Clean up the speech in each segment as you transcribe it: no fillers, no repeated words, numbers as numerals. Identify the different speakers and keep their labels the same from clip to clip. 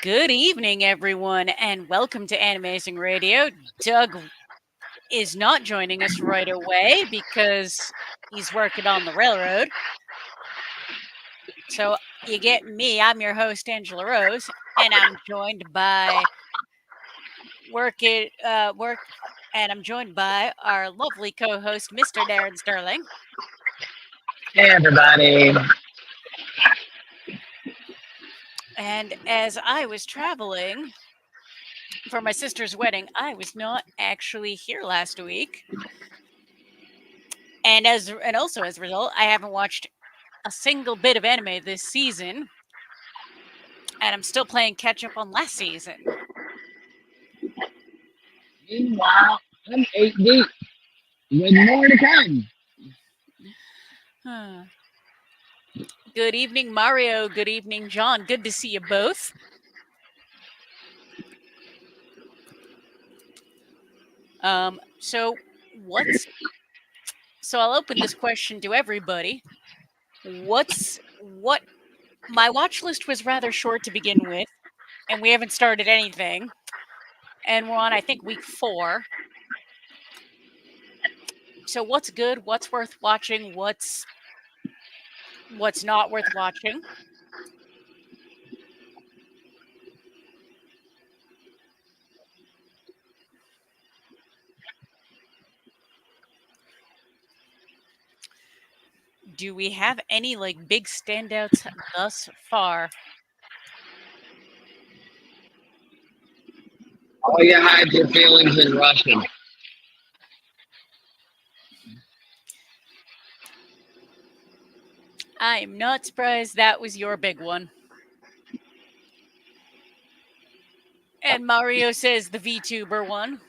Speaker 1: Good evening, everyone, and welcome to Anime-Zing Radio. Doug is not joining us right away because he's working on the railroad. So you get me. I'm your host, Angela Rose, and I'm joined by I'm joined by our lovely co-host, Mr. Darren Sterling.
Speaker 2: Hey everybody.
Speaker 1: And as I was traveling for my sister's wedding, I was not actually here last week. And also as a result, I haven't watched a single bit of anime this season, and I'm still playing catch up on last season.
Speaker 2: Meanwhile, I'm 8 deep with more to come.
Speaker 1: Good evening, Mario. Good evening, John. Good to see you both. So what's so I'll open this question to everybody. What my watch list was rather short to begin with, and we haven't started anything. And we're on, I think, week 4. So what's good? What's worth watching? What's not worth watching? Do we have any big standouts thus far?
Speaker 2: All you hide your feelings in Russian.
Speaker 1: I am not surprised that was your big one. And Mario says the VTuber one.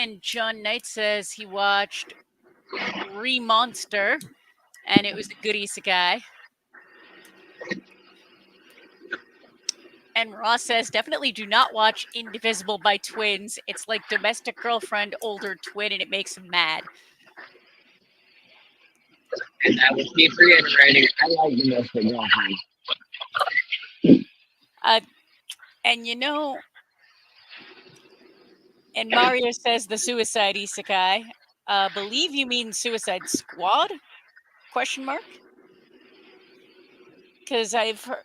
Speaker 1: And John Knight says he watched Monster, and it was a good isekai. And Ross says definitely do not watch Indivisible by Twins. It's like domestic girlfriend, older twin, and it makes him mad.
Speaker 2: And I will keep reiterating, I like the Mr. Girlfriend.
Speaker 1: And and Mario says the Suicide Isekai. Believe you mean Suicide Squad? Question mark? Because I've heard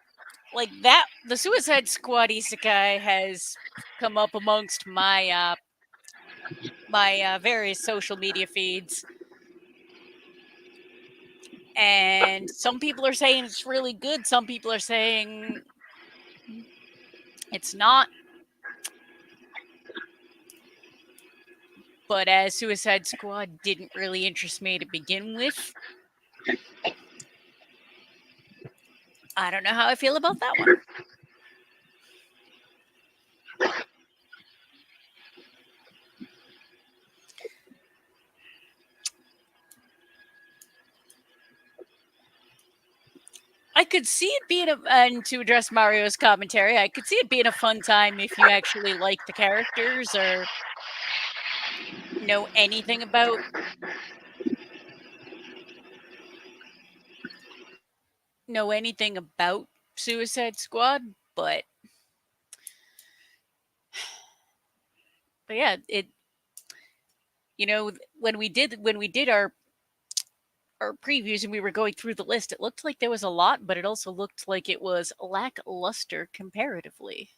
Speaker 1: that the Suicide Squad isekai has come up amongst my various social media feeds, and some people are saying it's really good. Some people are saying it's not. But as Suicide Squad didn't really interest me to begin with, I don't know how I feel about that one. I could see it being and to address Mario's commentary, I could see it being a fun time if you actually like the characters or know anything about Suicide Squad, but yeah, it when we did our previews and we were going through the list, it looked like there was a lot, but it also looked like it was lackluster comparatively.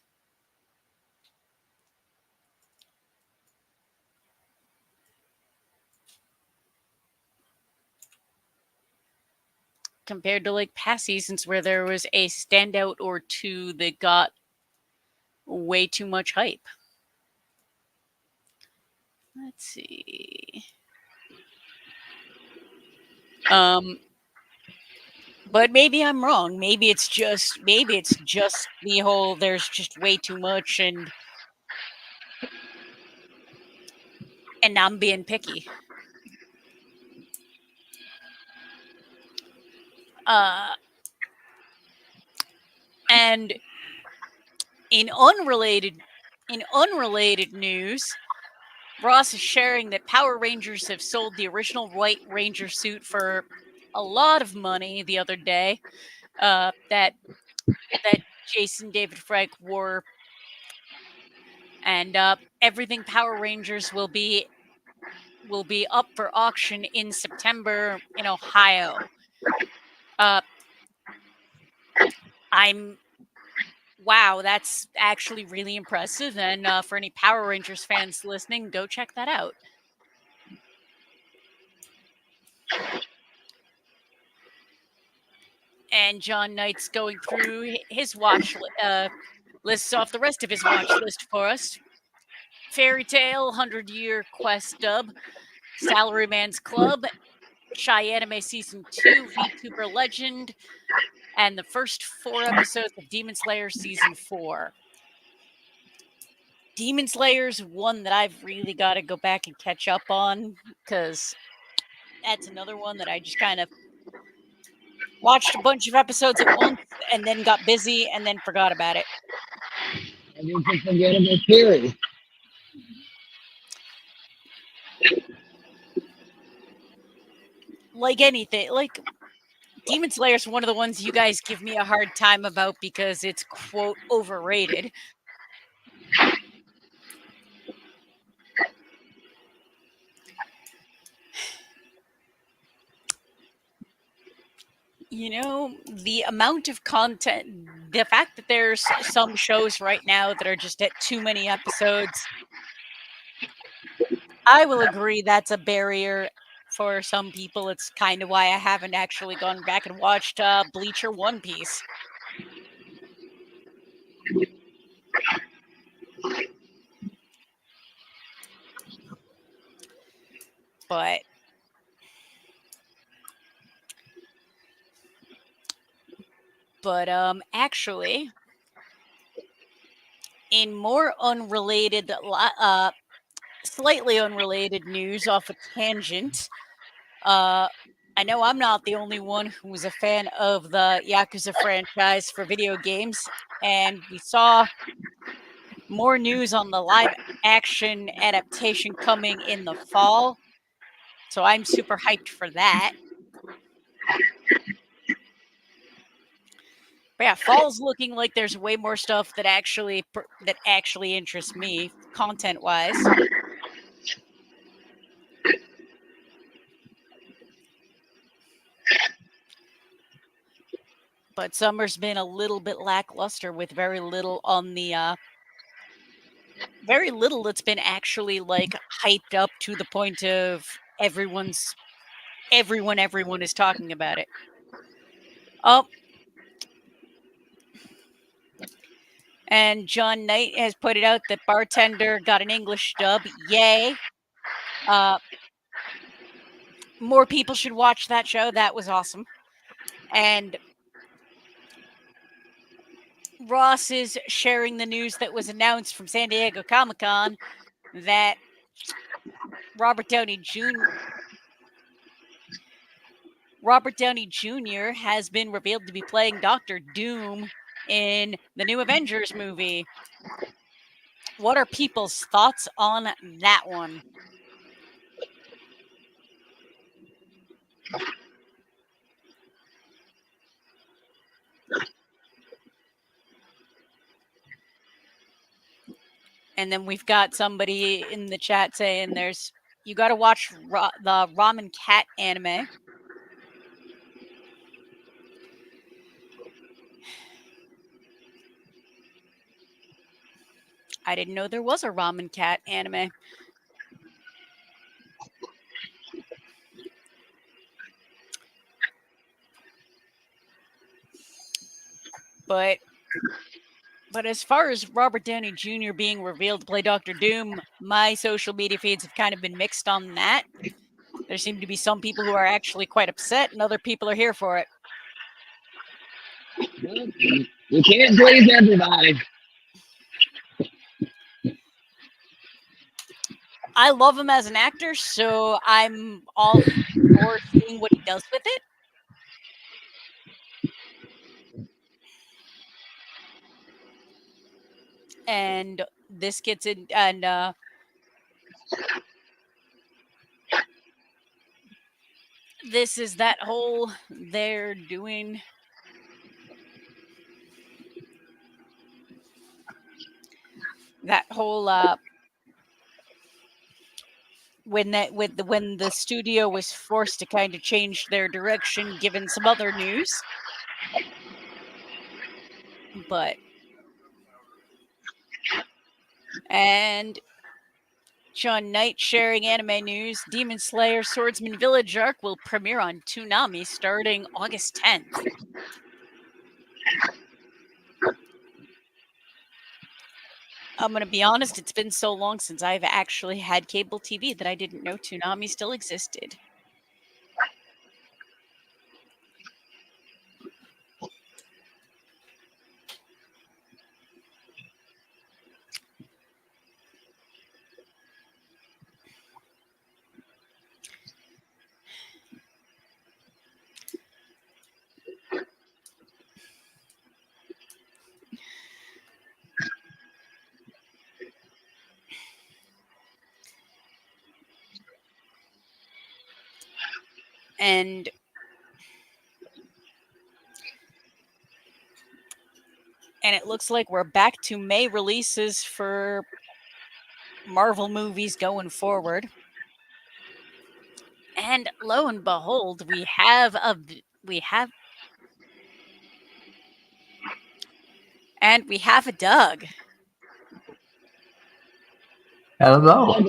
Speaker 1: Compared to past seasons where there was a standout or two that got way too much hype. Let's see. But But maybe I'm wrong. Maybe it's just the whole there's just way too much and I'm being picky. Uh and in unrelated in unrelated news, Ross is sharing that Power Rangers have sold the original White Ranger suit for a lot of money the other day. That Jason David Frank wore, and everything Power Rangers will be up for auction in September in Ohio. Uh, I'm Wow, that's actually really impressive. And for any Power Rangers fans listening, go check that out. And John Knight's going through his lists off the rest of his watch list for us. Fairy Tale, 100-Year Quest dub, Salaryman's Club, Shy Anime Season 2, VTuber Legend, and the first 4 episodes of Demon Slayer Season 4. Demon Slayer's one that I've really got to go back and catch up on, because that's another one that I just kind of watched a bunch of episodes at once and then got busy and then forgot about it.
Speaker 2: And you can forget about Fury.
Speaker 1: Like anything, like Demon Slayer is one of the ones you guys give me a hard time about because it's quote overrated. The amount of content, the fact that there's some shows right now that are just at too many episodes, I will agree that's a barrier for some people. It's kind of why I haven't actually gone back and watched Bleach or One Piece. But actually, in more unrelated, slightly unrelated news off a tangent, I know I'm not the only one who was a fan of the Yakuza franchise for video games, and we saw more news on the live action adaptation coming in the fall. So I'm super hyped for that. But yeah, fall's looking like there's way more stuff that actually interests me content wise. But summer's been a little bit lackluster with very little on the very little that's been actually like hyped up to the point of everyone is talking about it. Oh, and John Knight has put it out that Bartender got an English dub. Yay. More people should watch that show. That was awesome. And Ross is sharing the news that was announced from San Diego Comic-Con that Robert Downey Jr. has been revealed to be playing Doctor Doom in the new Avengers movie. What are people's thoughts on that one? And then we've got somebody in the chat saying you got to watch the Ramen Cat anime. I didn't know there was a Ramen Cat anime. But as far as Robert Downey Jr. being revealed to play Doctor Doom, my social media feeds have kind of been mixed on that. There seem to be some people who are actually quite upset, and other people are here for it.
Speaker 2: Well, you can't please everybody.
Speaker 1: I love him as an actor, so I'm all for seeing what he does with it. And this gets in, and this is that whole they're doing that whole when the studio was forced to kind of change their direction given some other news. But and Sean Knight sharing anime news. Demon Slayer Swordsman Village arc will premiere on Toonami starting August 10th. I'm going to be honest, it's been so long since I've actually had cable TV that I didn't know Toonami still existed. And it looks like we're back to May releases for Marvel movies going forward. And lo and behold, we have a Doug.
Speaker 3: Hello.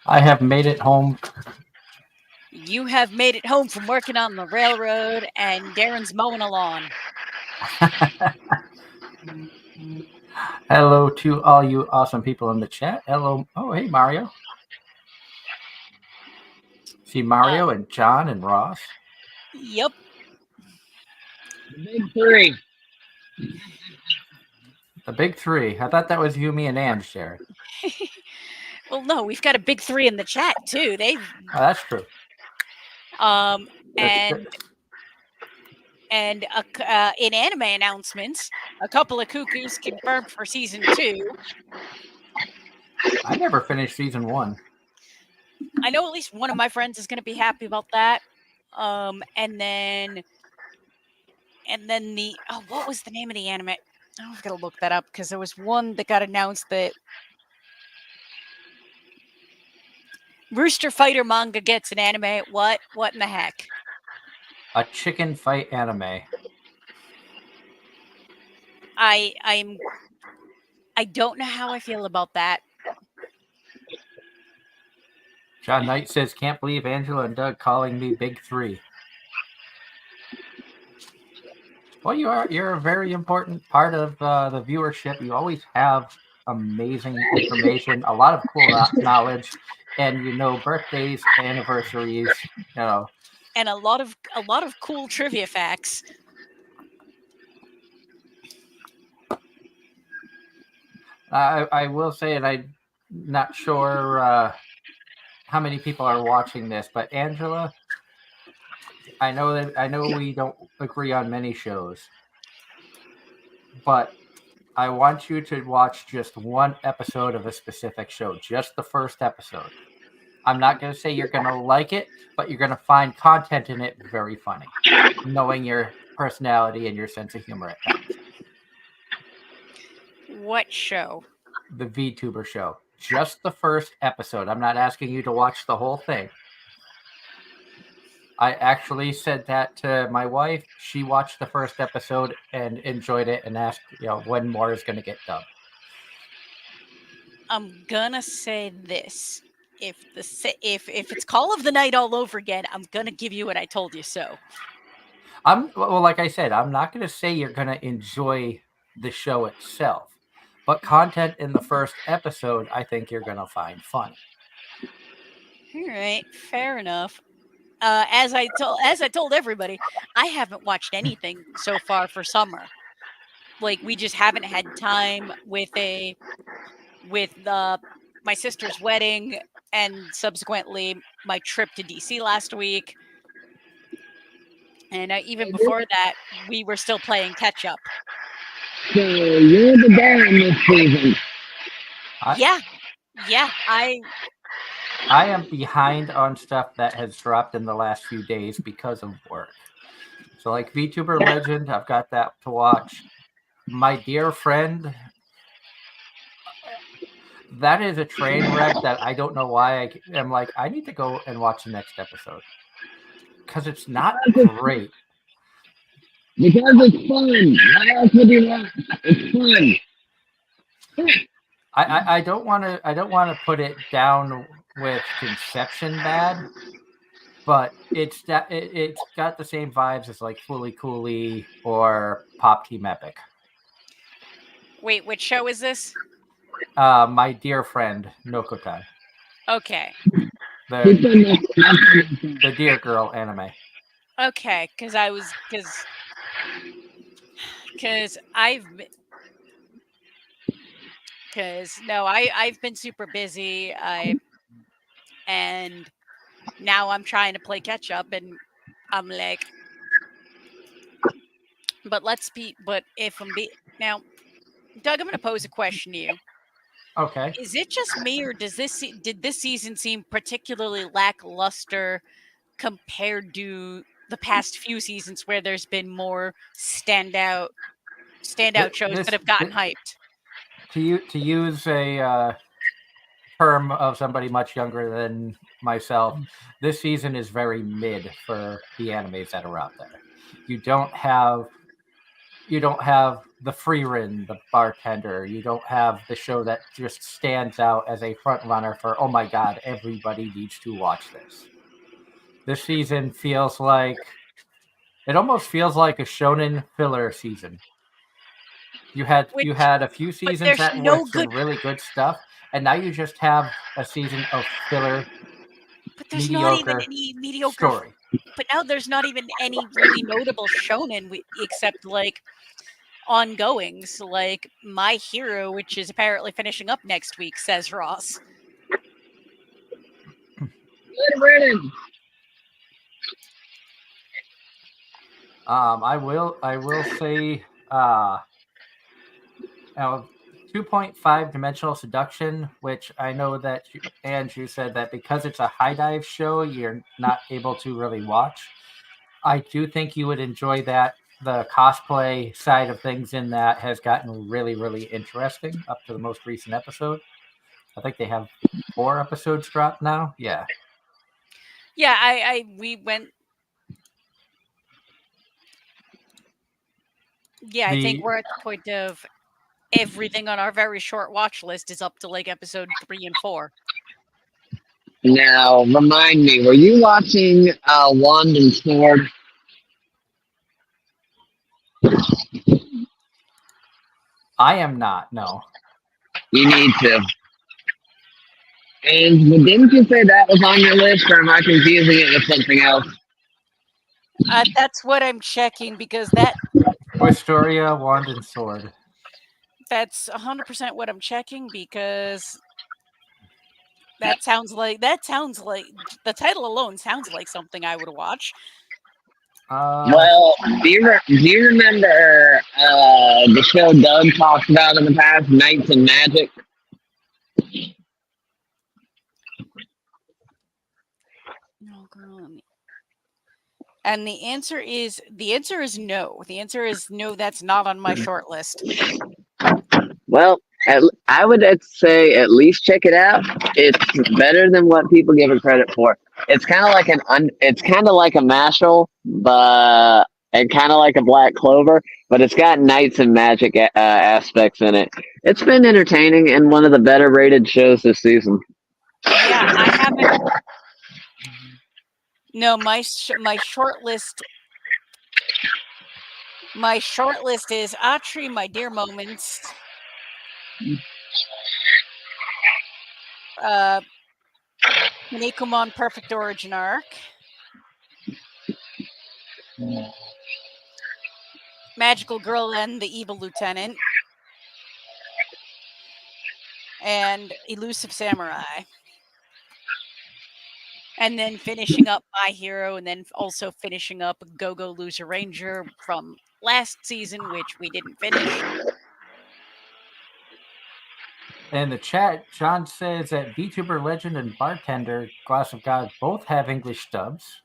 Speaker 3: I have made it home.
Speaker 1: You have made it home from working on the railroad, and Darren's mowing a lawn.
Speaker 3: Hello to all you awesome people in the chat. Hello. Oh, hey, Mario. See Mario and John and Ross.
Speaker 1: Yep.
Speaker 2: The big three.
Speaker 3: The big three. I thought that was you, me, and Ange, Jared.
Speaker 1: Well, no, we've got a big three in the chat too. They've
Speaker 3: that's true.
Speaker 1: And in anime announcements, a couple of cuckoos confirmed for season 2.
Speaker 3: I never finished season 1.
Speaker 1: I know at least one of my friends is going to be happy about that. And then what was the name of the anime? Oh, I've got to look that up because there was one that got announced that Rooster Fighter manga gets an anime. What in the heck?
Speaker 3: A chicken fight anime.
Speaker 1: I don't know how I feel about that.
Speaker 3: John Knight says, "Can't believe Angela and Doug calling me Big Three." Well, you're a very important part of the viewership. You always have amazing information, a lot of cool knowledge, and birthdays, anniversaries,
Speaker 1: and a lot of cool trivia facts.
Speaker 3: I will say, and I'm not sure how many people are watching this, but Angela, I know we don't agree on many shows, but I want you to watch just one episode of a specific show, just the first episode. I'm not going to say you're going to like it, but you're going to find content in it very funny, knowing your personality and your sense of humor at times.
Speaker 1: What show?
Speaker 3: The VTuber show. Just the first episode. I'm not asking you to watch the whole thing. I actually said that to my wife. She watched the first episode and enjoyed it and asked, when more is going to get dubbed.
Speaker 1: I'm gonna say this: if it's Call of the Night all over again, I'm gonna give you what I told you so.
Speaker 3: Like I said, I'm not going to say you're going to enjoy the show itself, but content in the first episode, I think you're going to find funny.
Speaker 1: All right, fair enough. as I told everybody, I haven't watched anything so far for summer. Like we just haven't had time with my sister's wedding and subsequently my trip to DC last week. And even before that, we were still playing catch up.
Speaker 2: So you're the dad this season.
Speaker 1: Yeah, yeah.
Speaker 3: I am behind on stuff that has dropped in the last few days because of work. So, like VTuber Legend, I've got that to watch. My Dear Friend, that is a train wreck that I don't know why I am like, I need to go and watch the next episode. Because it's not great.
Speaker 2: Because it's fun. What else would you want? It's fun.
Speaker 3: I don't want to put it down with Conception bad, but it's got the same vibes as like Fully Cooley or Pop Team Epic.
Speaker 1: Wait, which show is this?
Speaker 3: My Dear Friend Nokotai.
Speaker 1: Okay.
Speaker 3: The Dear Girl anime.
Speaker 1: Okay, because I've been super busy. And now I'm trying to play catch up, and I'm like, but if I'm now, Doug, I'm going to pose a question to you.
Speaker 3: Okay.
Speaker 1: Is it just me, or did this season seem particularly lackluster compared to the past few seasons where there's been more standout shows that have gotten hyped?
Speaker 3: To use a term of somebody much younger than myself, this season is very mid for the animes that are out there. You don't have the Freerin, the bartender. You don't have the show that just stands out as a front runner for, oh my god, everybody needs to watch this. This season almost feels like a shonen filler season. You had a few seasons that were some really good stuff, and now you just have a season of filler.
Speaker 1: But there's not even any mediocre
Speaker 3: story.
Speaker 1: But now there's not even any really notable shonen except like ongoings, like My Hero, which is apparently finishing up next week, says Ross.
Speaker 2: Good riddance.
Speaker 3: I will say 2.5 Dimensional Seduction, which I know that Andrew said that because it's a high dive show, you're not able to really watch. I do think you would enjoy that. The cosplay side of things in that has gotten really, really interesting up to the most recent episode. I think they have 4 episodes dropped now. Yeah.
Speaker 1: Yeah, we went. Yeah, I think we're at the point of everything on our very short watch list is up to like episode 3 and 4.
Speaker 2: Now, remind me, were you watching Wand and Sword?
Speaker 3: I am not, no.
Speaker 2: You need to. And didn't you say that was on your list, or am I confusing it with something else?
Speaker 1: That's what I'm checking because that
Speaker 3: Wisteria, Wand and Sword.
Speaker 1: That's 100% what I'm checking because that sounds like the title alone sounds like something I would watch.
Speaker 2: Well, do you remember the show Doug talked about in the past, Knights and Magic?
Speaker 1: And the answer is no. The answer is no. That's not on my short list.
Speaker 2: Well, I would say at least check it out. It's better than what people give it credit for. It's kind of like it's kind of like a Mashal, but and kind of like a Black Clover, but it's got Knights and Magic aspects in it. It's been entertaining and one of the better rated shows this season.
Speaker 1: Yeah, I haven't. No, my short list. My short list is Atri, My Dear Moments, Kinekumon Perfect Origin Arc, Magical Girl and the Evil Lieutenant, and Elusive Samurai. And then finishing up My Hero, and then also finishing up Go Go Loser Ranger from last season, which we didn't finish.
Speaker 3: In the chat, John says that VTuber Legend and Bartender Glass of God both have English dubs,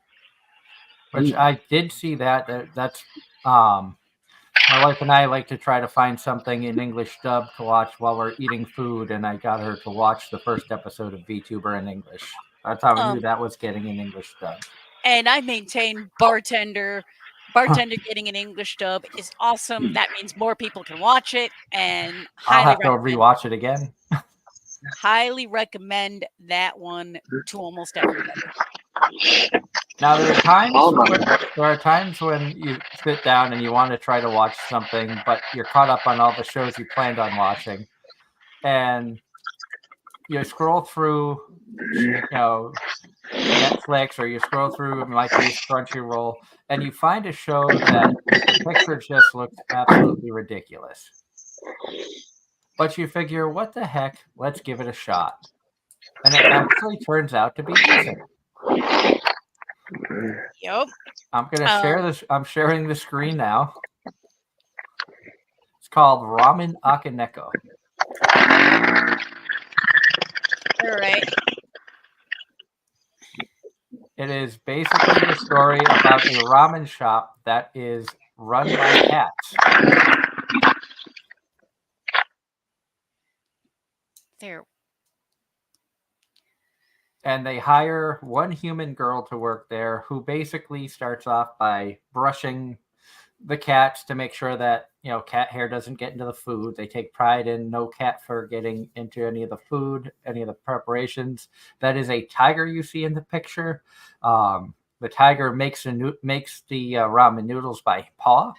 Speaker 3: which I did see that. That's my wife and I like to try to find something in English dub to watch while we're eating food, and I got her to watch the first episode of VTuber in English. That's how I knew that was getting an English dub.
Speaker 1: And I maintain Bartender getting an English dub is awesome. That means more people can watch it, and
Speaker 3: I'll
Speaker 1: highly
Speaker 3: have to
Speaker 1: recommend.
Speaker 3: rewatch it again.
Speaker 1: Highly recommend that one to almost everybody.
Speaker 3: Now there are times when you sit down and you want to try to watch something, but you're caught up on all the shows you planned on watching, and you scroll through, Netflix, or you scroll through, in my case, Crunchyroll, and you find a show that the picture just looks absolutely ridiculous. But you figure, what the heck? Let's give it a shot, and it actually turns out to be decent.
Speaker 1: Yep.
Speaker 3: I'm gonna share this. I'm sharing the screen now. It's called Ramen Akaneko.
Speaker 1: All right.
Speaker 3: It is basically the story about a ramen shop that is run by cats.
Speaker 1: There.
Speaker 3: And they hire one human girl to work there, who basically starts off by brushing the cats to make sure that cat hair doesn't get into the food. They take pride in no cat fur getting into any of the food, any of the preparations. That is a tiger you see in the picture. The tiger makes the ramen noodles by paw.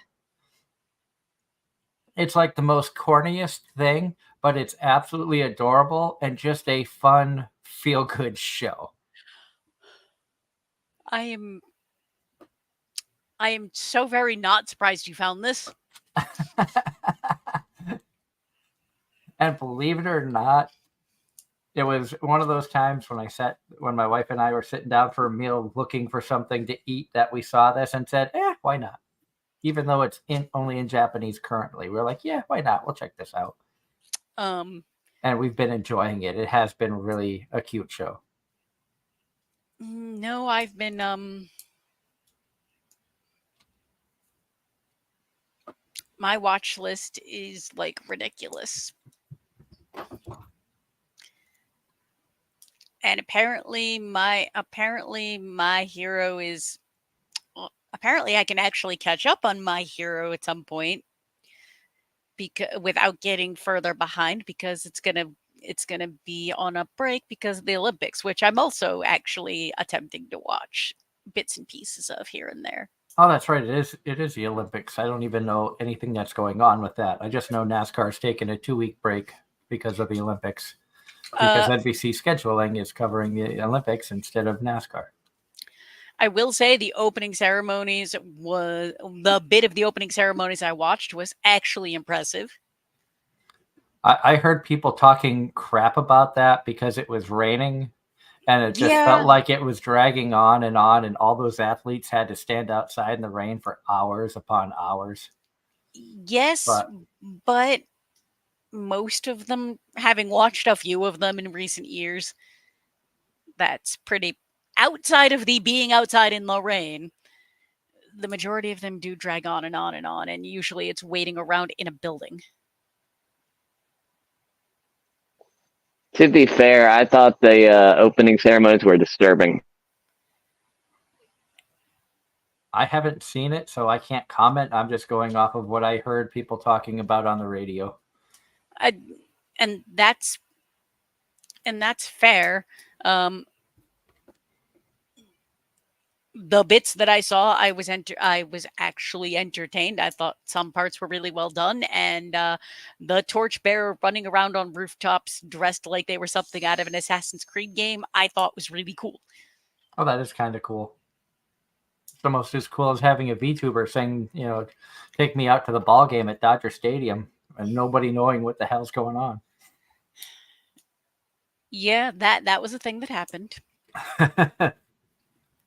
Speaker 3: It's like the most corniest thing, but it's absolutely adorable and just a fun, feel-good show.
Speaker 1: I am so very not surprised you found this.
Speaker 3: And believe it or not, it was one of those times when my wife and I were sitting down for a meal looking for something to eat, that we saw this and said, why not? Even though it's only in Japanese currently. We're like, yeah, why not? We'll check this out. And we've been enjoying it. It has been really a cute show.
Speaker 1: No, I've been my watch list is like ridiculous. And apparently my hero is apparently I can actually catch up on My Hero at some point, because without getting further behind, because it's gonna be on a break because of the Olympics, which I'm also actually attempting to watch bits and pieces of here and there.
Speaker 3: Oh, that's right. It is the Olympics. I don't even know anything that's going on with that. I just know NASCAR's taken a 2-week break because of the Olympics. Because NBC scheduling is covering the Olympics instead of NASCAR.
Speaker 1: I will say the opening ceremonies the bit of the opening ceremonies I watched was actually impressive.
Speaker 3: I heard people talking crap about that because it was raining, and it just felt like it was dragging on, and all those athletes had to stand outside in the rain for hours upon hours.
Speaker 1: Yes, but most of them, having watched a few of them in recent years, that's pretty outside of the being outside in the rain. The majority of them do drag on and on and on, and usually it's waiting around in a building.
Speaker 2: To be fair, I thought the opening ceremonies were disturbing.
Speaker 3: I haven't seen it, so I can't comment. I'm just going off of what I heard people talking about on the radio.
Speaker 1: And that's fair. The bits that I saw, I was actually entertained. I thought some parts were really well done, and the torchbearer running around on rooftops dressed like they were something out of an Assassin's Creed game, I thought was really cool.
Speaker 3: Oh, that is kind of cool. almost as cool as having a VTuber saying, take me out to the ball game at Dodger Stadium and nobody knowing what the hell's going on.
Speaker 1: Yeah, that was a thing that happened.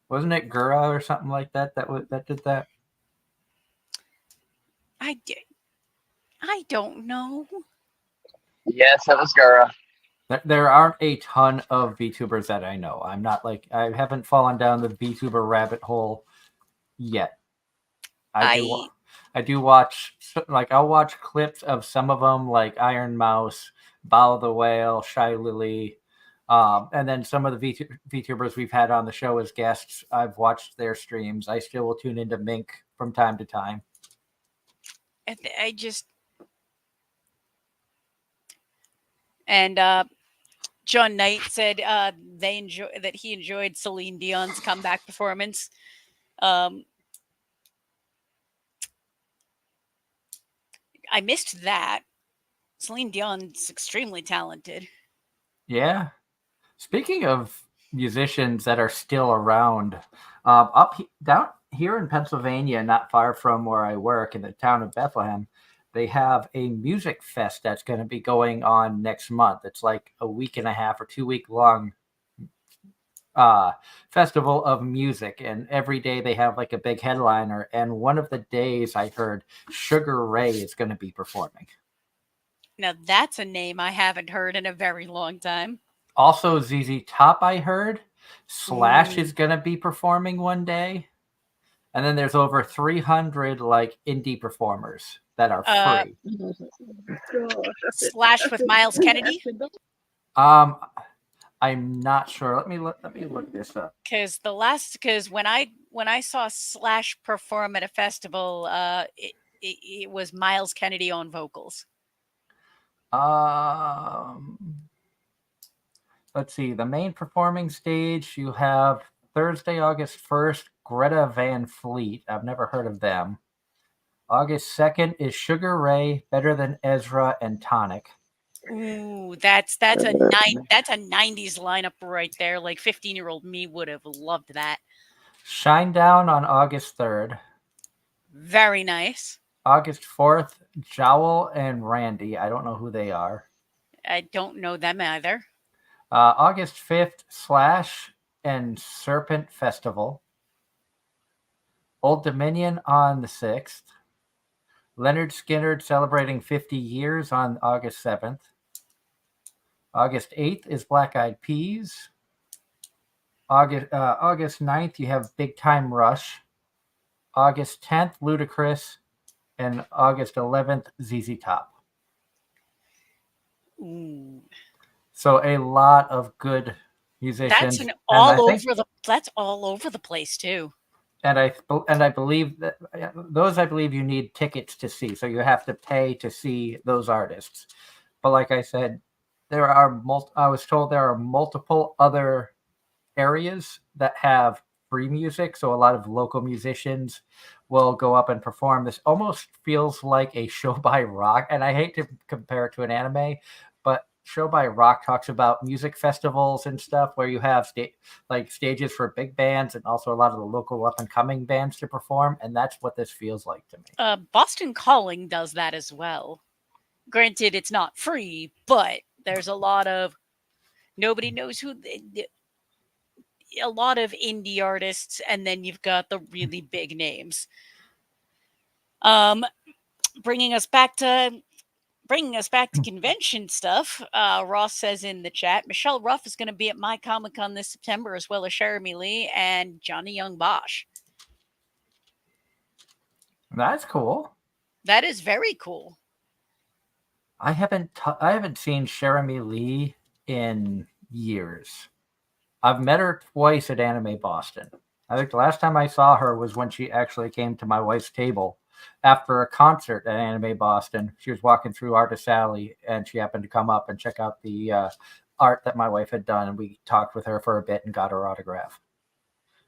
Speaker 3: Wasn't it Gura or something like that that did that?
Speaker 1: I don't know.
Speaker 2: Yes, that was Gura.
Speaker 3: There aren't a ton of VTubers that I know. I'm not like I haven't fallen down the VTuber rabbit hole yet. I do watch, like, I'll watch clips of some of them, like Iron Mouse, Bow the Whale, Shy Lily, and then some of the VTubers we've had on the show as guests. I've watched their streams. I still will tune into Mink from time to time.
Speaker 1: I just and John Knight said that he enjoyed Celine Dion's comeback performance. I missed that. Celine Dion's extremely talented.
Speaker 3: Yeah. Speaking of musicians that are still around, down here in Pennsylvania, not far from where I work in the town of Bethlehem, they have a music fest that's going to be going on next month. It's like a week and a half or 2 week long festival of music, and every day they have like a big headliner. And one of the days I heard Sugar Ray is going to be performing.
Speaker 1: Now that's a name I haven't heard in a very long time.
Speaker 3: Also, ZZ Top, I heard. Slash is going to be performing one day. And then there's over 300 like indie performers that are free.
Speaker 1: Slash with Miles Kennedy.
Speaker 3: I'm not sure. Let me look this up.
Speaker 1: Because when I saw Slash perform at a festival, it was Miles Kennedy on vocals.
Speaker 3: Let's see. The main performing stage, you have Thursday, August 1st, Greta Van Fleet. I've never heard of them. August 2nd is Sugar Ray, Better Than Ezra, and Tonic.
Speaker 1: Ooh, that's a 90s lineup right there. Like 15-year-old me would have loved that.
Speaker 3: Shinedown on August 3rd.
Speaker 1: Very nice.
Speaker 3: August 4th, Jowl and Randy. I don't know who they are.
Speaker 1: I don't know them either.
Speaker 3: August 5th, Slash and Serpent Festival. Old Dominion on the 6th. Leonard Skinner celebrating 50 years on August 7th. August 8th is Black Eyed Peas. August 9th, you have Big Time Rush. August 10th, Ludacris. And August 11th, ZZ Top.
Speaker 1: Ooh.
Speaker 3: So a lot of good musicians.
Speaker 1: That's all over the place too.
Speaker 3: And I believe that those, I believe you need tickets to see. So you have to pay to see those artists. But like I said, I was told there are multiple other areas that have free music. So a lot of local musicians will go up and perform. This almost feels like a Show by Rock. And I hate to compare it to an anime, but Show by Rock talks about music festivals and stuff where you have stages for big bands and also a lot of the local up and coming bands to perform. And that's what this feels like to me.
Speaker 1: Boston Calling does that as well. Granted, it's not free, but there's a lot of nobody knows who a lot of indie artists, and then you've got the really big names. Bringing us back to convention stuff. Ross says in the chat, Michelle Ruff is going to be at my Comic-Con this September, as well as Jeremy Lee and Johnny Young Bosch.
Speaker 3: That's cool.
Speaker 1: That is very cool.
Speaker 3: I haven't seen Jeremy Lee in years. I've met her twice at Anime Boston. I think the last time I saw her was when she actually came to my wife's table after a concert at Anime Boston. She was walking through Artist Alley, and she happened to come up and check out the art that my wife had done, and we talked with her for a bit and got her autograph.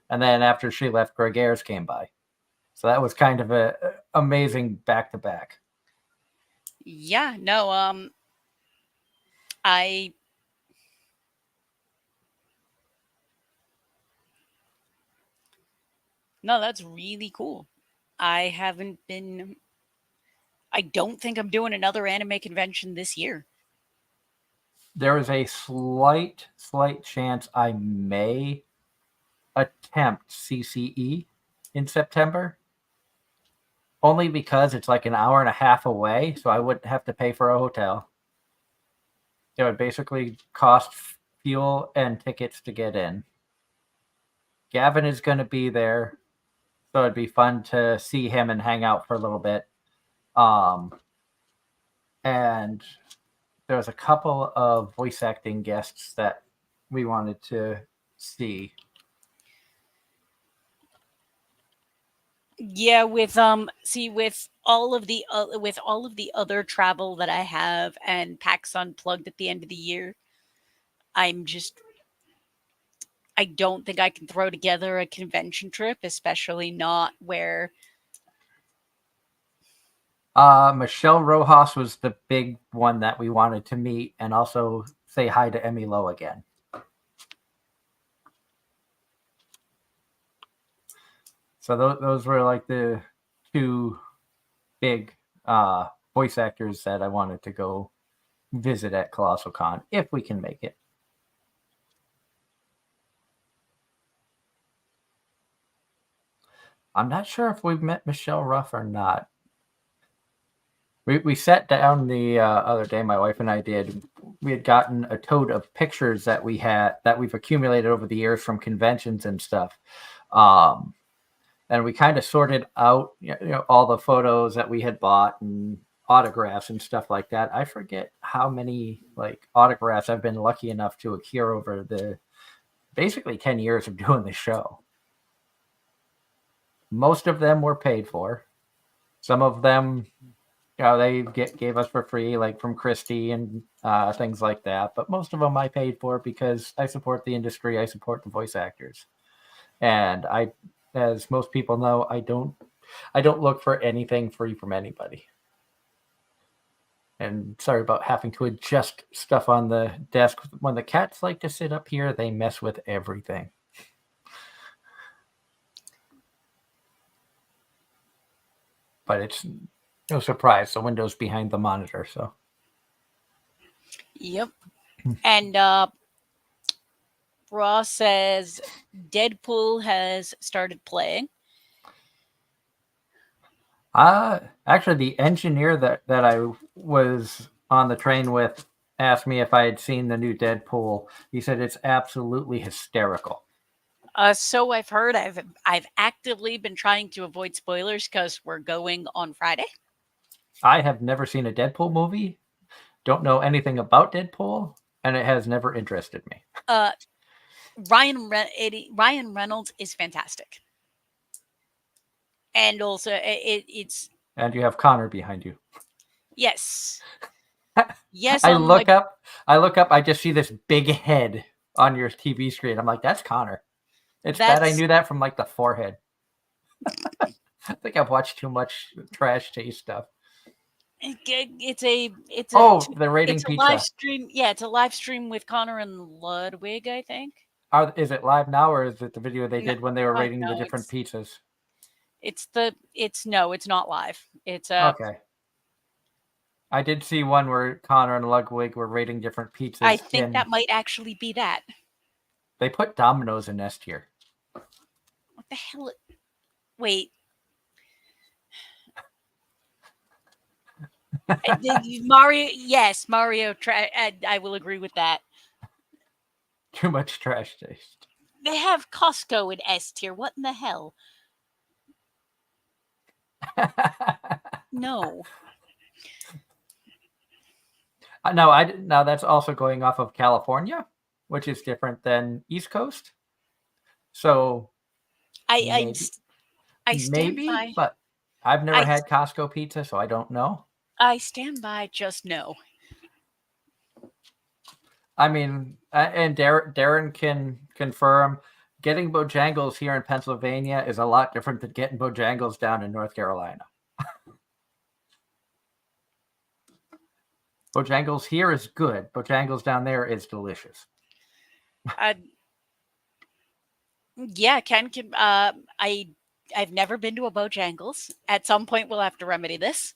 Speaker 3: And then after she left, Greg Ayres came by. So that was kind of a amazing back-to-back.
Speaker 1: Yeah, no, I No, that's really cool. I haven't been. I don't think I'm doing another anime convention this year.
Speaker 3: There is a slight chance I may attempt CCE in September, only because it's like an hour and a half away, so I wouldn't have to pay for a hotel. It would basically cost fuel and tickets to get in. Gavin is going to be there, so it'd be fun to see him and hang out for a little bit. And there was a couple of voice acting guests that we wanted to see.
Speaker 1: Yeah, with with all of the other travel that I have and PAX Unplugged at the end of the year, I'm just I don't think I can throw together a convention trip, especially not where.
Speaker 3: Michelle Rojas was the big one that we wanted to meet, and also say hi to Emmy Lowe again. So those were like the two big voice actors that I wanted to go visit at Colossal Con, if we can make it. I'm not sure if we've met Michelle Ruff or not. We sat down the other day, my wife and I did. We had gotten a tote of pictures that we've accumulated over the years from conventions and stuff. And we kind of sorted out all the photos that we had bought and autographs and stuff like that. I forget how many like autographs I've been lucky enough to acquire over the basically 10 years of doing the show. Most of them were paid for. Some of them, they gave us for free, like from Christie and things like that. But most of them I paid for because I support the industry. I support the voice actors. And as most people know, I don't look for anything free from anybody. And sorry about having to adjust stuff on the desk. When the cats like to sit up here, they mess with everything. But it's no surprise. The window's behind the monitor, so.
Speaker 1: Yep. And Ross says Deadpool has started playing.
Speaker 3: Actually, the engineer that I was on the train with asked me if I had seen the new Deadpool. He said it's absolutely hysterical.
Speaker 1: So I've heard. I've actively been trying to avoid spoilers because we're going on Friday.
Speaker 3: I have never seen a Deadpool movie. Don't know anything about Deadpool, and it has never interested me.
Speaker 1: Ryan Reynolds is fantastic, and also it's.
Speaker 3: And you have Connor behind you.
Speaker 1: Yes. Yes.
Speaker 3: I look up. I just see this big head on your TV screen. I'm like, that's Connor. It's bad I knew that from like the forehead. I think I've watched too much Trash Taste stuff.
Speaker 1: It's
Speaker 3: the rating pizza.
Speaker 1: Live stream. Yeah, it's a live stream with Connor and Ludwig, I think.
Speaker 3: Is it live now, or is it the video they did when they were rating the different pizzas?
Speaker 1: It's not live. It's
Speaker 3: okay. I did see one where Connor and Ludwig were rating different pizzas.
Speaker 1: I think that might actually be that.
Speaker 3: They put Domino's in S tier.
Speaker 1: What the hell? Wait. Mario, yes, Mario. I will agree with that.
Speaker 3: Too much Trash Taste.
Speaker 1: They have Costco in S tier. What in the hell? No.
Speaker 3: No, that's also going off of California, which is different than East Coast. So
Speaker 1: I stand by,
Speaker 3: but I've never had Costco pizza, so I don't know.
Speaker 1: I stand by just no.
Speaker 3: I mean, and Darren can confirm, getting Bojangles here in Pennsylvania is a lot different than getting Bojangles down in North Carolina. Bojangles here is good. Bojangles down there is delicious.
Speaker 1: Yeah, Ken can. I I've never been to a Bojangles. At some point, we'll have to remedy this.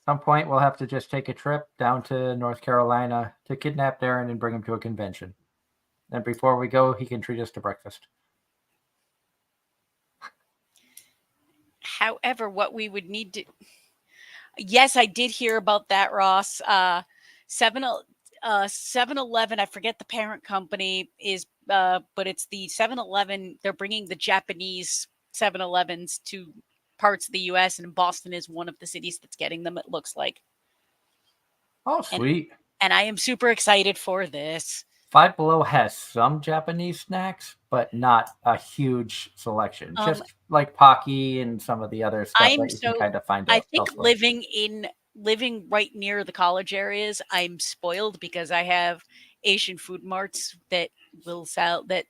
Speaker 3: Some point we'll have to just take a trip down to North Carolina to kidnap Darren and bring him to a convention. And before we go, he can treat us to breakfast.
Speaker 1: However, what we would need to, yes, I did hear about that, Ross. 7-Eleven, I forget the parent company is, but it's the 7-Eleven. They're bringing the Japanese 7-Elevens to parts of the U.S., and Boston is one of the cities that's getting them, it looks like.
Speaker 3: Oh, sweet.
Speaker 1: And I am super excited for this.
Speaker 3: Five Below has some Japanese snacks, but not a huge selection. Just like Pocky and some of the other stuff that you can kind of find out.
Speaker 1: I think living right near the college areas, I'm spoiled because I have Asian food marts that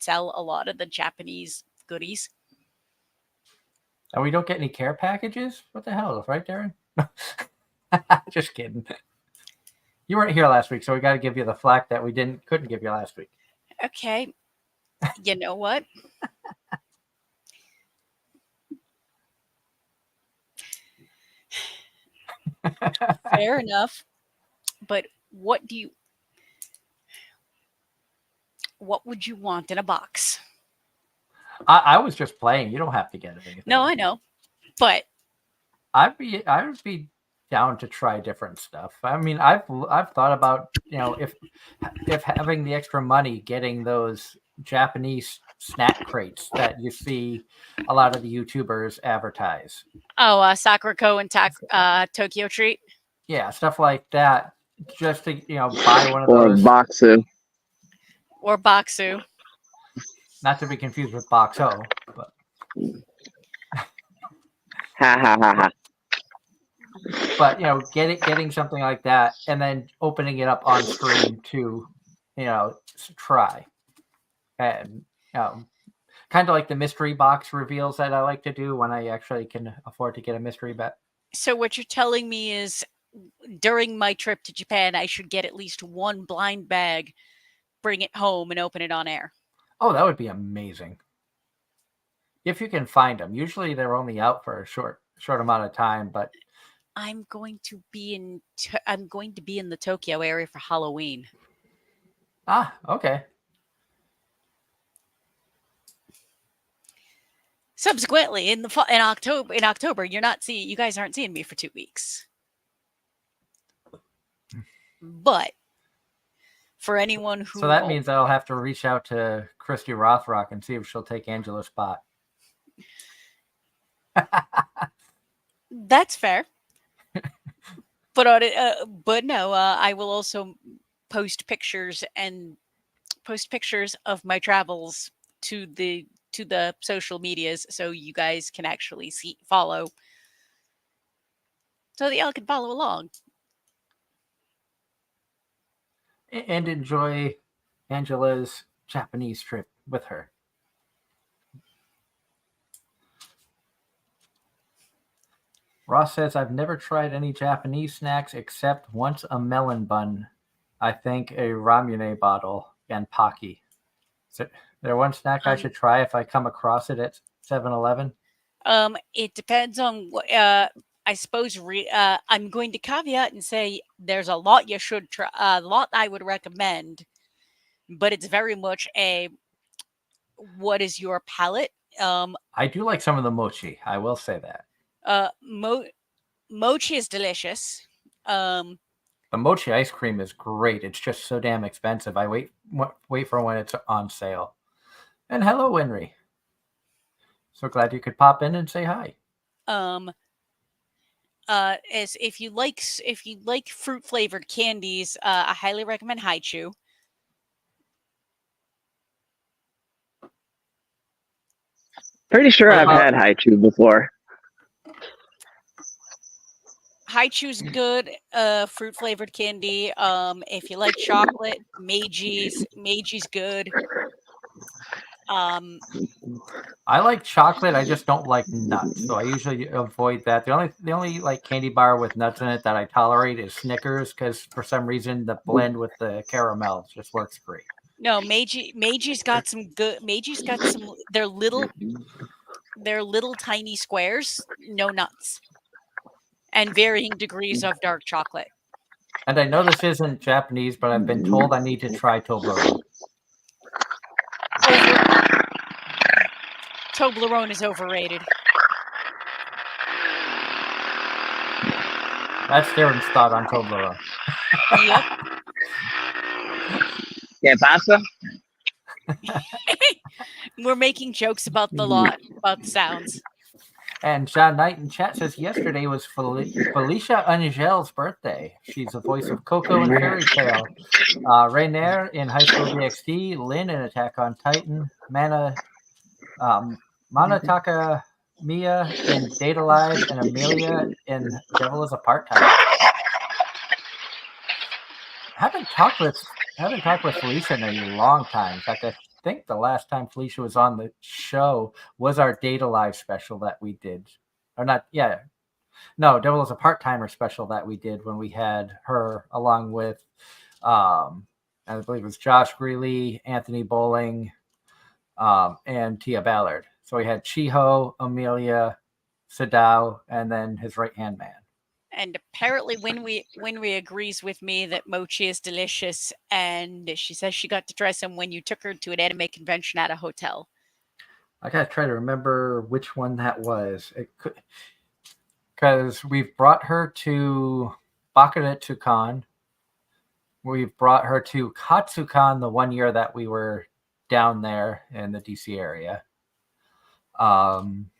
Speaker 1: sell a lot of the Japanese goodies.
Speaker 3: And we don't get any care packages? What the hell, right, Darren? Just kidding. You weren't here last week, so we got to give you the flack that we couldn't give you last week.
Speaker 1: Okay. You know what? Fair enough. But what would you want in a box?
Speaker 3: I was just playing. You don't have to get anything.
Speaker 1: No, I know. But
Speaker 3: I would be down to try different stuff. I mean, I've thought about, if having the extra money, getting those Japanese snack crates that you see a lot of the YouTubers advertise.
Speaker 1: Oh, Sakurako and Tokyo Treat.
Speaker 3: Yeah, stuff like that. Just to buy one of those.
Speaker 1: Or Baksu.
Speaker 3: Not to be confused with Boxo, but.
Speaker 2: Ha ha ha ha.
Speaker 3: But getting something like that and then opening it up on stream to try, and kind of like the mystery box reveals that I like to do when I actually can afford to get a mystery bet.
Speaker 1: So what you're telling me is during my trip to Japan, I should get at least one blind bag, bring it home, and open it on air.
Speaker 3: Oh, that would be amazing. If you can find them. Usually they're only out for a short amount of time, but
Speaker 1: I'm going to be in the Tokyo area for Halloween.
Speaker 3: Ah, okay.
Speaker 1: Subsequently, in October, you guys aren't seeing me for 2 weeks. But for anyone who,
Speaker 3: so that means I'll have to reach out to Christy Rothrock and see if she'll take Angela's spot.
Speaker 1: That's fair. But no, I will also post pictures of my travels to the social medias, so you guys can actually follow, so that y'all can follow along
Speaker 3: and enjoy Angela's Japanese trip with her. Ross says, I've never tried any Japanese snacks except once a melon bun. I think a ramune bottle and Pocky. Is there one snack I should try if I come across it at 7-Eleven?
Speaker 1: It depends on what. I suppose I'm going to caveat and say there's a lot you should try. A lot I would recommend, but it's very much what is your palate?
Speaker 3: I do like some of the mochi. I will say that.
Speaker 1: Mochi is delicious.
Speaker 3: The mochi ice cream is great. It's just so damn expensive. I wait for when it's on sale. And hello, Henry. So glad you could pop in and say hi.
Speaker 1: As if you like fruit flavored candies, I highly recommend Haichu.
Speaker 2: Pretty sure I've had Haichu before.
Speaker 1: Haichu's good, fruit flavored candy. If you like chocolate, Meiji's good.
Speaker 3: I like chocolate. I just don't like nuts, so I usually avoid that. The only like candy bar with nuts in it that I tolerate is Snickers, because for some reason the blend with the caramel just works great.
Speaker 1: No, Meiji's got some good. Meiji has got some. They're little. They're little tiny squares, no nuts, and varying degrees of dark chocolate.
Speaker 3: And I know this isn't Japanese, but I've been told I need to try Toblerone.
Speaker 1: Over Toblerone is overrated.
Speaker 3: That's Darren's thought on Toblerone.
Speaker 1: Yep.
Speaker 2: Yeah, pasta.
Speaker 1: We're making jokes about about the sounds.
Speaker 3: And John Knight in chat says yesterday was Felicia Angel's birthday. She's the voice of Coco in Fairy Tale, Rainier in High School DxD, Lynn in Attack on Titan, Manataka Mia in Data Live, and Amelia in Devil is a Part-Timer. I haven't talked with Felicia in a long time. In fact, I think the last time Felicia was on the show was our Data Live special that we did. Or not, yeah. No, Devil is a Part-Timer special that we did when we had her along with, I believe it was Josh Greeley, Anthony Bowling, and Tia Ballard. So we had Chiho, Amelia, Sadao, and then his right-hand man.
Speaker 1: And apparently Winry agrees with me that mochi is delicious, and she says she got to try some when you took her to an anime convention at a hotel.
Speaker 3: I gotta try to remember which one that was. It could, because we've brought her to Bakuretsu-kan. We've brought her to Katsukan the one year that we were down there in the DC area. Trying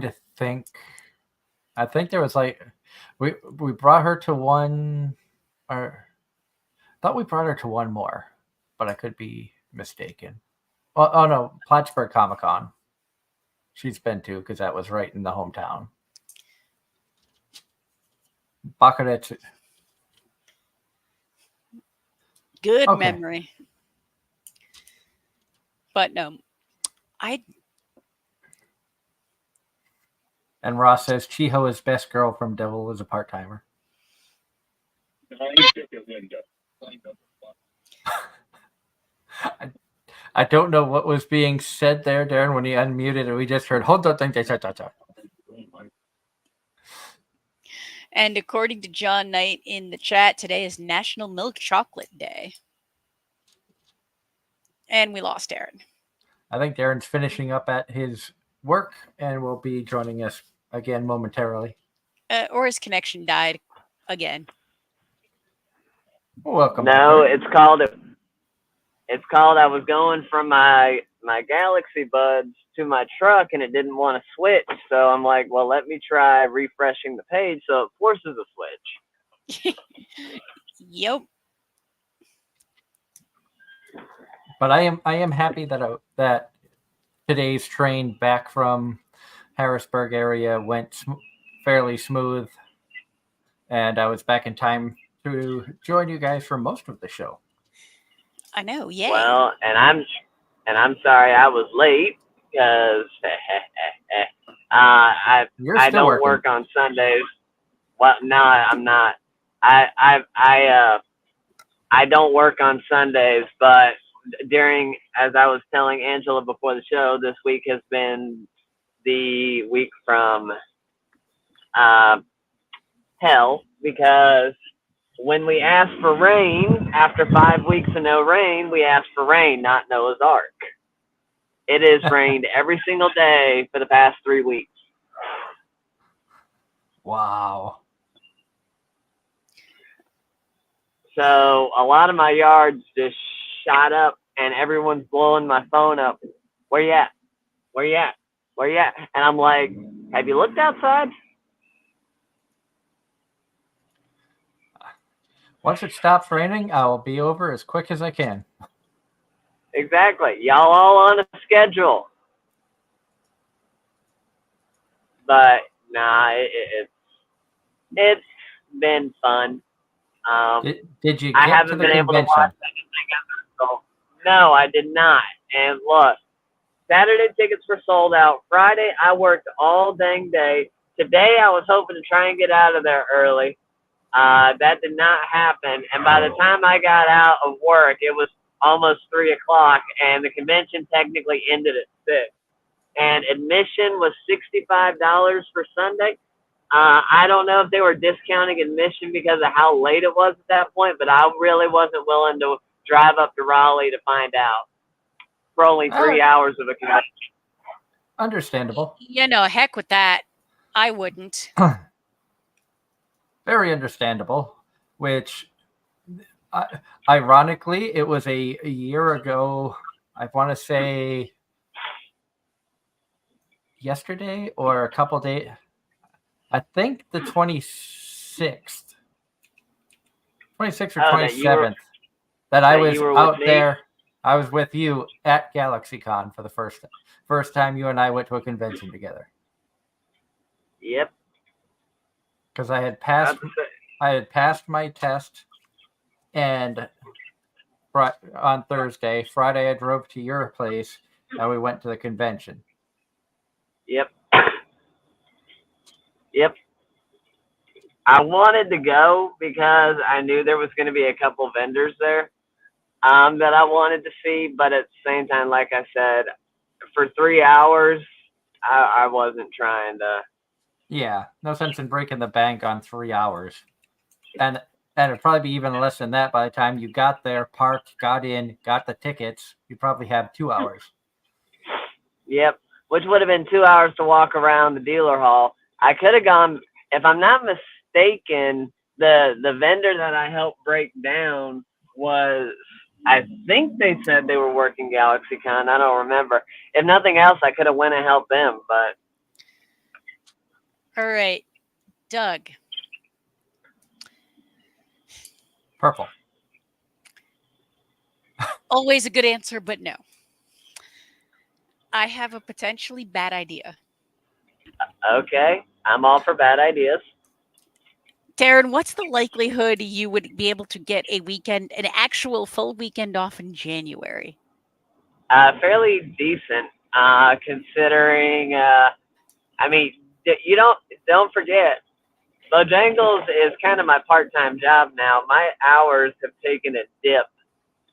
Speaker 3: to think. I think there was like we brought her to one, or I thought we brought her to one more, but I could be mistaken. Oh no, Plattsburgh Comic-Con. She's been to because that was right in the hometown. Bakuretsu.
Speaker 1: Good memory. But no,
Speaker 3: And Ross says Chiho is best girl from Devil is a Part-Timer. I don't know what was being said there, Darren, when he unmuted and we just heard hold on.
Speaker 1: And according to John Knight in the chat, today is National Milk Chocolate Day. And we lost Darren.
Speaker 3: I think Darren's finishing up at his work and will be joining us again momentarily.
Speaker 1: Or his connection died again.
Speaker 3: Welcome.
Speaker 2: No, it's called I was going from my Galaxy Buds to my truck and it didn't want to switch. So I'm like, well, let me try refreshing the page so it forces a switch.
Speaker 1: Yep.
Speaker 3: But I am happy that today's train back from Harrisburg area went fairly smooth, and I was back in time to join you guys for most of the show.
Speaker 1: I know, yay.
Speaker 2: Well, and I'm sorry I was late because I don't work on Sundays. Well, no, I'm not. I don't work on Sundays, but as I was telling Angela before the show, this week has been the week from hell, because when we asked for rain, after 5 weeks of no rain, we asked for rain, not Noah's Ark. It has rained every single day for the past 3 weeks.
Speaker 3: Wow.
Speaker 2: So a lot of my yards just shot up, and everyone's blowing my phone up. Where you at? Where you at? Where you at? And I'm like, have you looked outside?
Speaker 3: Once it stops raining, I will be over as quick as I can.
Speaker 2: Exactly. Y'all all on a schedule. But nah, it's been fun.
Speaker 3: Did you
Speaker 2: I
Speaker 3: get
Speaker 2: haven't
Speaker 3: to the
Speaker 2: been able to
Speaker 3: convention?
Speaker 2: watch anything. So, no, I did not. And look, Saturday tickets were sold out. Friday, I worked all dang day. Today, I was hoping to try and get out of there early. That did not happen. And by the time I got out of work, it was almost 3 o'clock, and the convention technically ended at 6.
Speaker 4: and admission was $65 for Sunday. I don't know if they were discounting admission because of how late it was at that point, but I really wasn't willing to drive up to Raleigh to find out for only 3 hours of a convention.
Speaker 3: Understandable.
Speaker 1: Heck with that. I wouldn't.
Speaker 3: Very understandable. Which, ironically, it was a year ago. I want to say yesterday or a couple days. I think the 26th or 27th that I was out there. I was with you at GalaxyCon for the first time you and I went to a convention together.
Speaker 4: Yep.
Speaker 3: Because I had passed my test, and on Thursday, Friday I drove to your place, and we went to the convention.
Speaker 4: Yep. I wanted to go because I knew there was going to be a couple vendors there that I wanted to see, but at the same time, like I said, for 3 hours, I wasn't trying to.
Speaker 3: Yeah, no sense in breaking the bank on 3 hours. And it'd probably be even less than that by the time you got there, parked, got in, got the tickets. You probably have 2 hours.
Speaker 4: Yep, which would have been 2 hours to walk around the dealer hall. I could have gone, if I'm not mistaken, the vendor that I helped break down was, I think they said they were working GalaxyCon. I don't remember. If nothing else, I could have went and helped them, but.
Speaker 1: All right, Doug.
Speaker 3: Purple.
Speaker 1: Always a good answer, but no. I have a potentially bad idea.
Speaker 4: Okay, I'm all for bad ideas.
Speaker 1: Darren, what's the likelihood you would be able to get an actual full weekend off in January?
Speaker 4: Fairly decent, considering, I mean, you don't forget, Bojangles is kind of my part-time job now. My hours have taken a dip.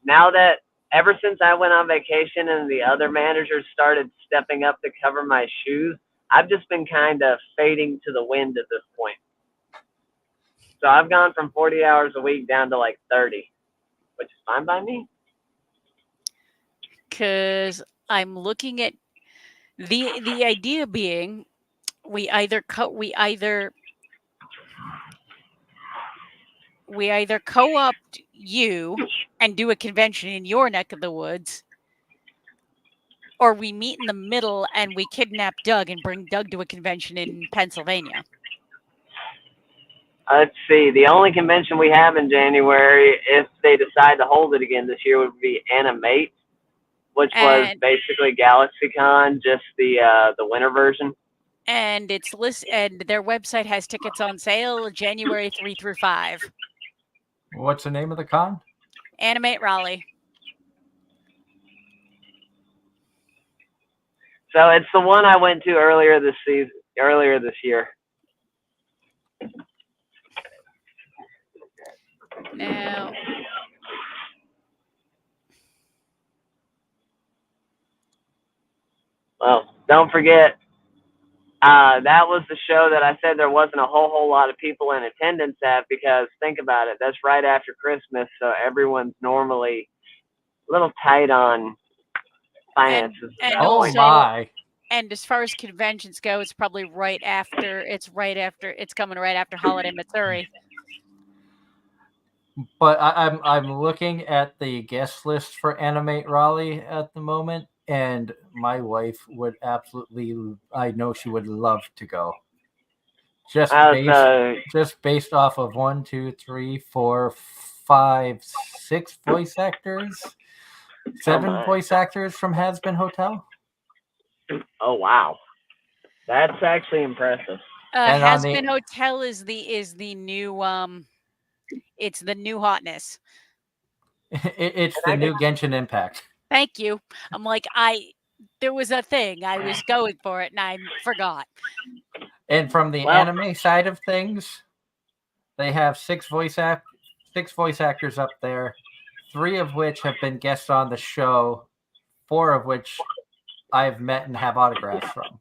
Speaker 4: Now that, ever since I went on vacation and the other managers started stepping up to cover my shoes, I've just been kind of fading to the wind at this point. So I've gone from 40 hours a week down to like 30, which is fine by me.
Speaker 1: Because I'm looking at the idea being we either co-opt you and do a convention in your neck of the woods, or we meet in the middle and we kidnap Doug and bring Doug to a convention in Pennsylvania.
Speaker 4: Let's see. The only convention we have in January, if they decide to hold it again this year, would be Anime-Zing, which was basically GalaxyCon, just the winter version.
Speaker 1: And it's and their website has tickets on sale January 3 through 5.
Speaker 3: What's the name of the con?
Speaker 1: Animate Raleigh.
Speaker 4: So it's the one I went to earlier this year.
Speaker 1: Now,
Speaker 4: well, don't forget, that was the show that I said there wasn't a whole lot of people in attendance at, because think about it, that's right after Christmas, so everyone's normally a little tight on finances.
Speaker 1: And
Speaker 3: also, my.
Speaker 1: And as far as conventions go, it's probably it's coming right after Holiday Matsuri.
Speaker 3: But I'm looking at the guest list for Animate Raleigh at the moment, and my wife would I know she would love to go. Just based off of 1, 2, 3, 4, 5, 6 voice actors, 7 voice actors from Has Been Hotel.
Speaker 4: Oh wow, that's actually impressive.
Speaker 1: Has Been Hotel is the new it's the new hotness.
Speaker 3: It's the new Genshin Impact.
Speaker 1: Thank you. I'm like, there was a thing. I was going for it and I forgot.
Speaker 3: And from the anime side of things, they have 6 voice actors up there, 3 of which have been guests on the show, 4 of which I've met and have autographs from.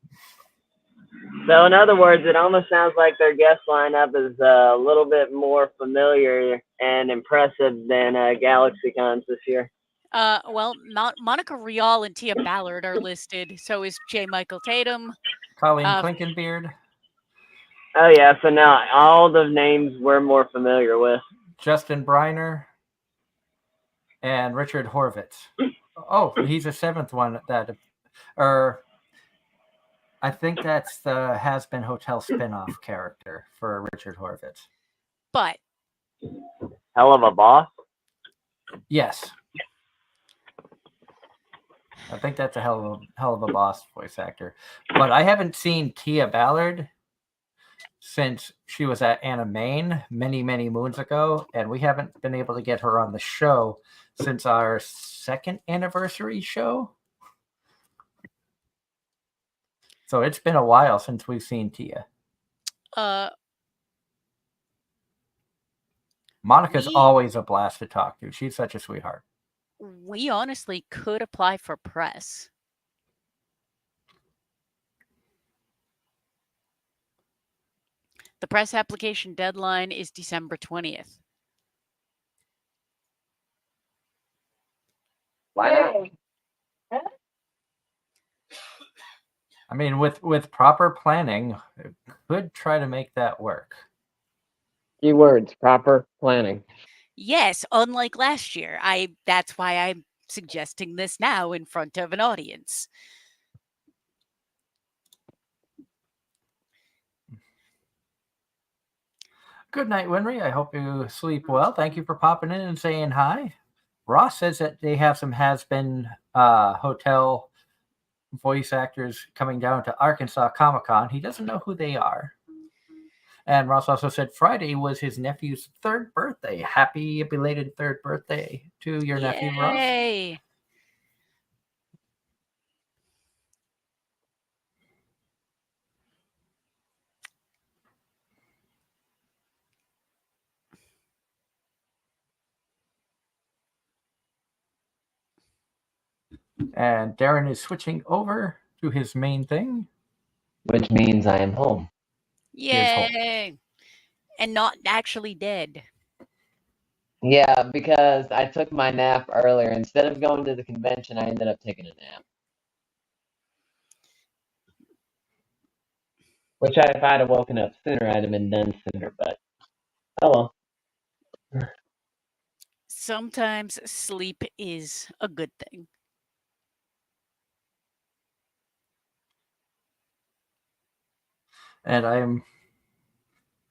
Speaker 4: So in other words, it almost sounds like their guest lineup is a little bit more familiar and impressive than GalaxyCons this year.
Speaker 1: Well, Monica Rial and Tia Ballard are listed. So is J. Michael Tatum.
Speaker 3: Colleen
Speaker 1: Uh,
Speaker 3: Klinkenbeard,
Speaker 4: Oh yeah, so now all the names we're more familiar with.
Speaker 3: Justin Briner, and Richard Horvitz. Oh, he's a seventh one or I think that's the Has Been Hotel spinoff character for Richard Horvitz.
Speaker 1: But
Speaker 4: Hell of a boss.
Speaker 3: Yes. I think that's a hell of a boss voice actor. But I haven't seen Tia Ballard since she was at Anime-Zing many, many moons ago, and we haven't been able to get her on the show since our second anniversary show. So it's been a while since we've seen Tia. Monica's always a blast to talk to. She's such a sweetheart.
Speaker 1: We honestly could apply for press. The press application deadline is December 20th.
Speaker 2: Why not?
Speaker 3: I mean, with proper planning, could try to make that work.
Speaker 2: Keywords, proper planning.
Speaker 1: Yes, unlike last year. That's why I'm suggesting this now in front of an audience.
Speaker 3: Good night, Winry. I hope you sleep well. Thank you for popping in and saying hi. Ross says that they have some has-been hotel voice actors coming down to Arkansas Comic-Con. He doesn't know who they are. And Ross also said Friday was his nephew's 3rd birthday. Happy belated 3rd birthday to your nephew, Ross.
Speaker 1: Yay!
Speaker 3: And Darren is switching over to his main thing.
Speaker 2: Which means I am home.
Speaker 1: Yay! And not actually dead.
Speaker 2: Yeah, because I took my nap earlier. Instead of going to the convention, I ended up taking a nap. Which if I'd have woken up sooner, I'd have been done sooner, but oh well.
Speaker 1: Sometimes sleep is a good thing.
Speaker 3: And I am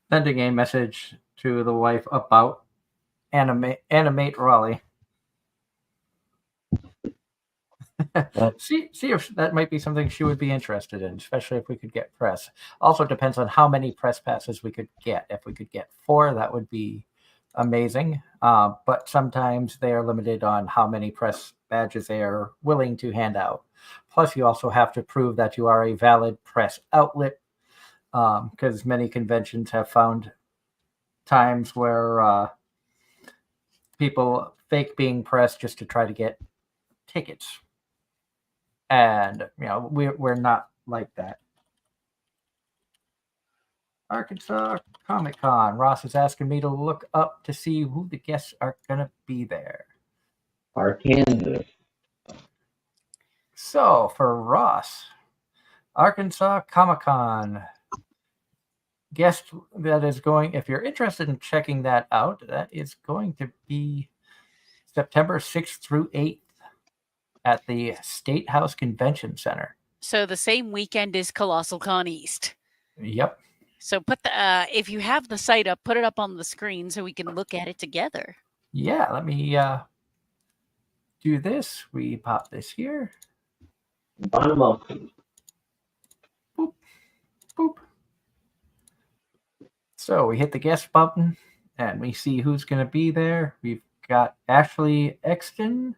Speaker 3: sending a message to the wife about Animate Raleigh. see if that might be something she would be interested in, especially if we could get press. Also depends on how many press passes we could get. If we could get 4, that would be amazing. But sometimes they are limited on how many press badges they are willing to hand out. Plus, you also have to prove that you are a valid press outlet, because many conventions have found times where people fake being pressed just to try to get tickets. And, we're not like that. Arkansas Comic-Con. Ross is asking me to look up to see who the guests are going to be there.
Speaker 2: Arkansas.
Speaker 3: So, for Ross, Arkansas Comic-Con. Guest that is going, if you're interested in checking that out, that is going to be September 6th through 8th at the State House Convention Center.
Speaker 1: So the same weekend as Colossal Con East.
Speaker 3: Yep.
Speaker 1: So put the if you have the site up, put it up on the screen so we can look at it together.
Speaker 3: Yeah, let me do this. We pop this here.
Speaker 2: Bottom up.
Speaker 3: Boop. Boop. So we hit the guest button and we see who's going to be there. We've got Ashley Exton,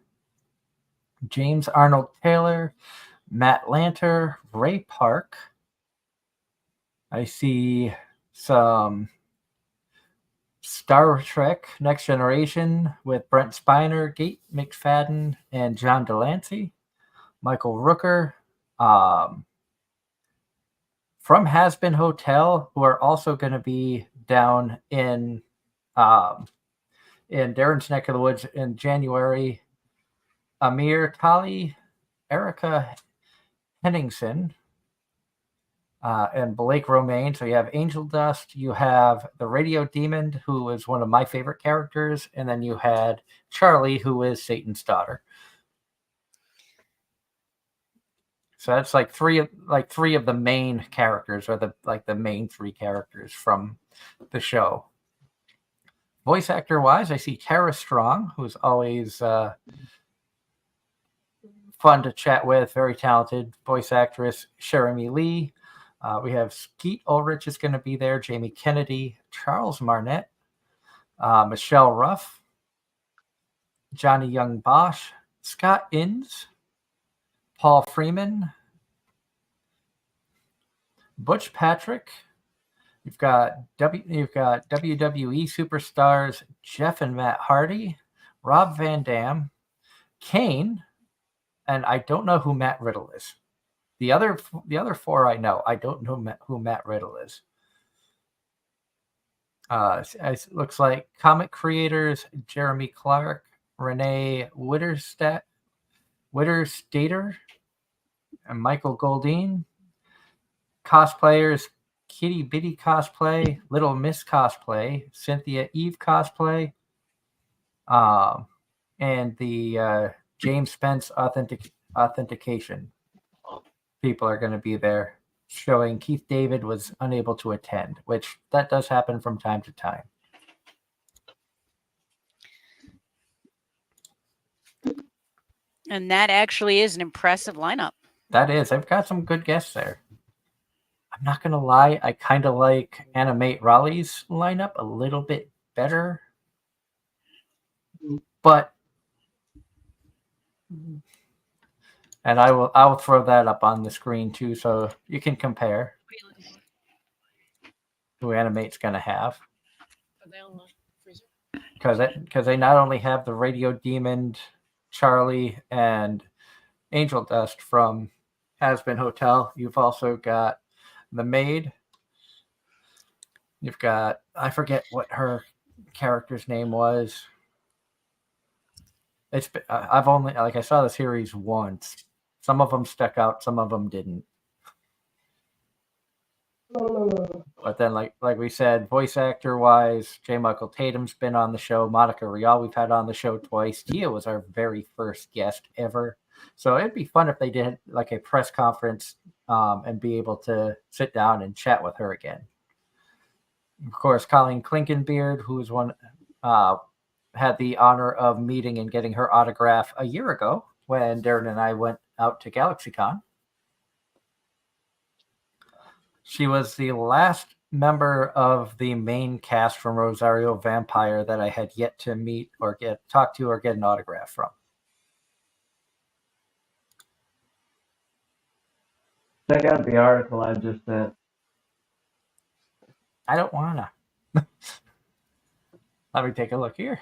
Speaker 3: James Arnold Taylor, Matt Lanter, Ray Park. I see some Star Trek Next Generation with Brent Spiner, Gate McFadden, and John Delancey. Michael Rooker, From Has Been Hotel, who are also going to be down in Darren's neck of the woods in January. Amir Tali, Erica Henningsen, and Blake Romaine. So you have Angel Dust, you have the Radio Demon, who is one of my favorite characters, and then you had Charlie, who is Satan's daughter. So that's like three of the main characters, or the main three characters from the show. Voice actor wise, I see Tara Strong, who's always fun to chat with, very talented voice actress. Jeremy Lee. We have Skeet Ulrich is going to be there. Jamie Kennedy, Charles Marnet, Michelle Ruff, Johnny Young Bosch, Scott Innes, Paul Freeman, Butch Patrick. You've got WWE superstars Jeff and Matt Hardy, Rob Van Dam, Kane, and I don't know who Matt Riddle is. The other four I know. I don't know who Matt Riddle is. It looks like comic creators Jeremy Clark, Renee Witterstater, and Michael Goldine. Cosplayers Kitty Bitty Cosplay, Little Miss Cosplay, Cynthia Eve Cosplay, and the James Spence Authentication people are going to be there, showing Keith David was unable to attend, which that does happen from time to time.
Speaker 1: And that actually is an impressive lineup.
Speaker 3: That is. I've got some good guests there. I'm not going to lie. I kind of like Animate Raleigh's lineup a little bit better. But, and I will throw that up on the screen too, so you can compare who Animate's going to have. Because they not only have the Radio Demon, Charlie, and Angel Dust from Has Been Hotel, you've also got the maid. You've got, I forget what her character's name was. I've only, I saw the series once. Some of them stuck out, some of them didn't. But then, like we said, voice actor wise, J. Michael Tatum's been on the show. Monica Rial we've had on the show twice. Tia was our very first guest ever. So it'd be fun if they did like a press conference and be able to sit down and chat with her again. Of course, Colleen Klinkenbeard, who's had the honor of meeting and getting her autograph a year ago when Darren and I went out to GalaxyCon. She was the last member of the main cast from Rosario Vampire that I had yet to meet or talk to or get an autograph from.
Speaker 5: Check out the article I just sent.
Speaker 3: I don't want to. Let me take a look here.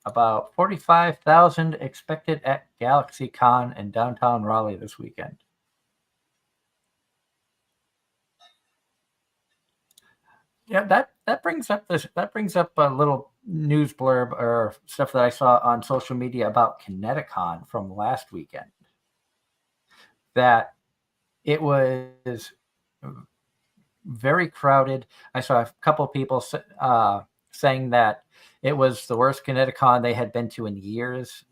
Speaker 3: About 45,000 expected at GalaxyCon in downtown Raleigh this weekend. Yeah, that brings up a little news blurb or stuff that I saw on social media about Kineticon from last weekend. That it was very crowded. I saw a couple of people saying that it was the worst Kineticon they had been to in years.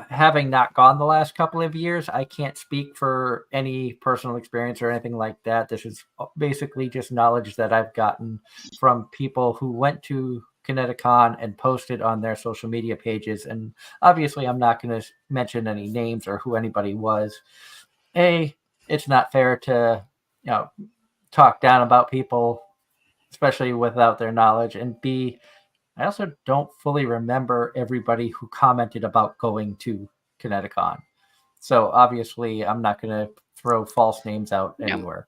Speaker 3: Having not gone the last couple of years, I can't speak for any personal experience or anything like that. This is basically just knowledge that I've gotten from people who went to Kineticon and posted on their social media pages. And obviously, I'm not going to mention any names or who anybody was. A, it's not fair to, talk down about people, especially without their knowledge. And B, I also don't fully remember everybody who commented about going to Kineticon. So obviously, I'm not going to throw false names out anywhere.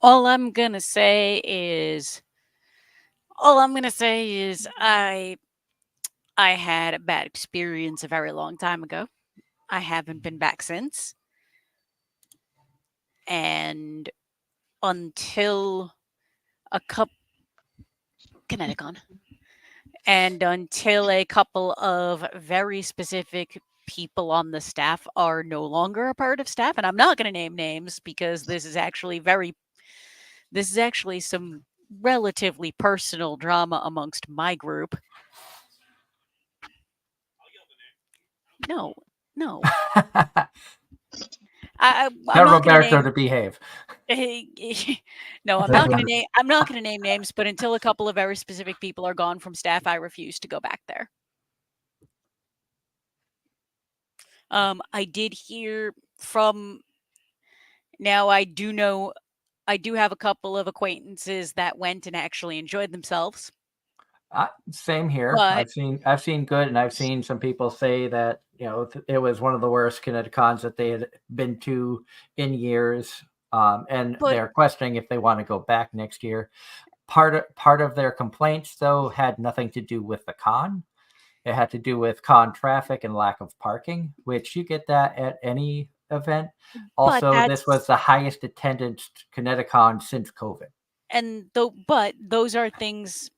Speaker 1: All I'm going to say is All I'm gonna say is I had a bad experience a very long time ago. I haven't been back since, and until a couple Kineticon, and until a couple of very specific people on the staff are no longer a part of staff, and I'm not going to name names because this is actually some relatively personal drama amongst my group. No, no, I'm
Speaker 3: Tell
Speaker 1: not going to
Speaker 3: Roberto
Speaker 1: name.
Speaker 3: to behave.
Speaker 1: No, I'm not going to name. I'm not going to name names, but until a couple of very specific people are gone from staff, I refuse to go back there. I did hear from. Now I do know. I do have a couple of acquaintances that went and actually enjoyed themselves.
Speaker 3: Same here.
Speaker 1: But
Speaker 3: I've seen good, and I've seen some people say that it was one of the worst Kineticons that they had been to in years, and
Speaker 1: but
Speaker 3: they're questioning if they want to go back next year. Part of their complaints though had nothing to do with the con. It had to do with con traffic and lack of parking, which you get that at any event.
Speaker 1: but
Speaker 3: Also, this was
Speaker 1: that's
Speaker 3: the highest attendance Kineticon since COVID.
Speaker 1: and though but those are things,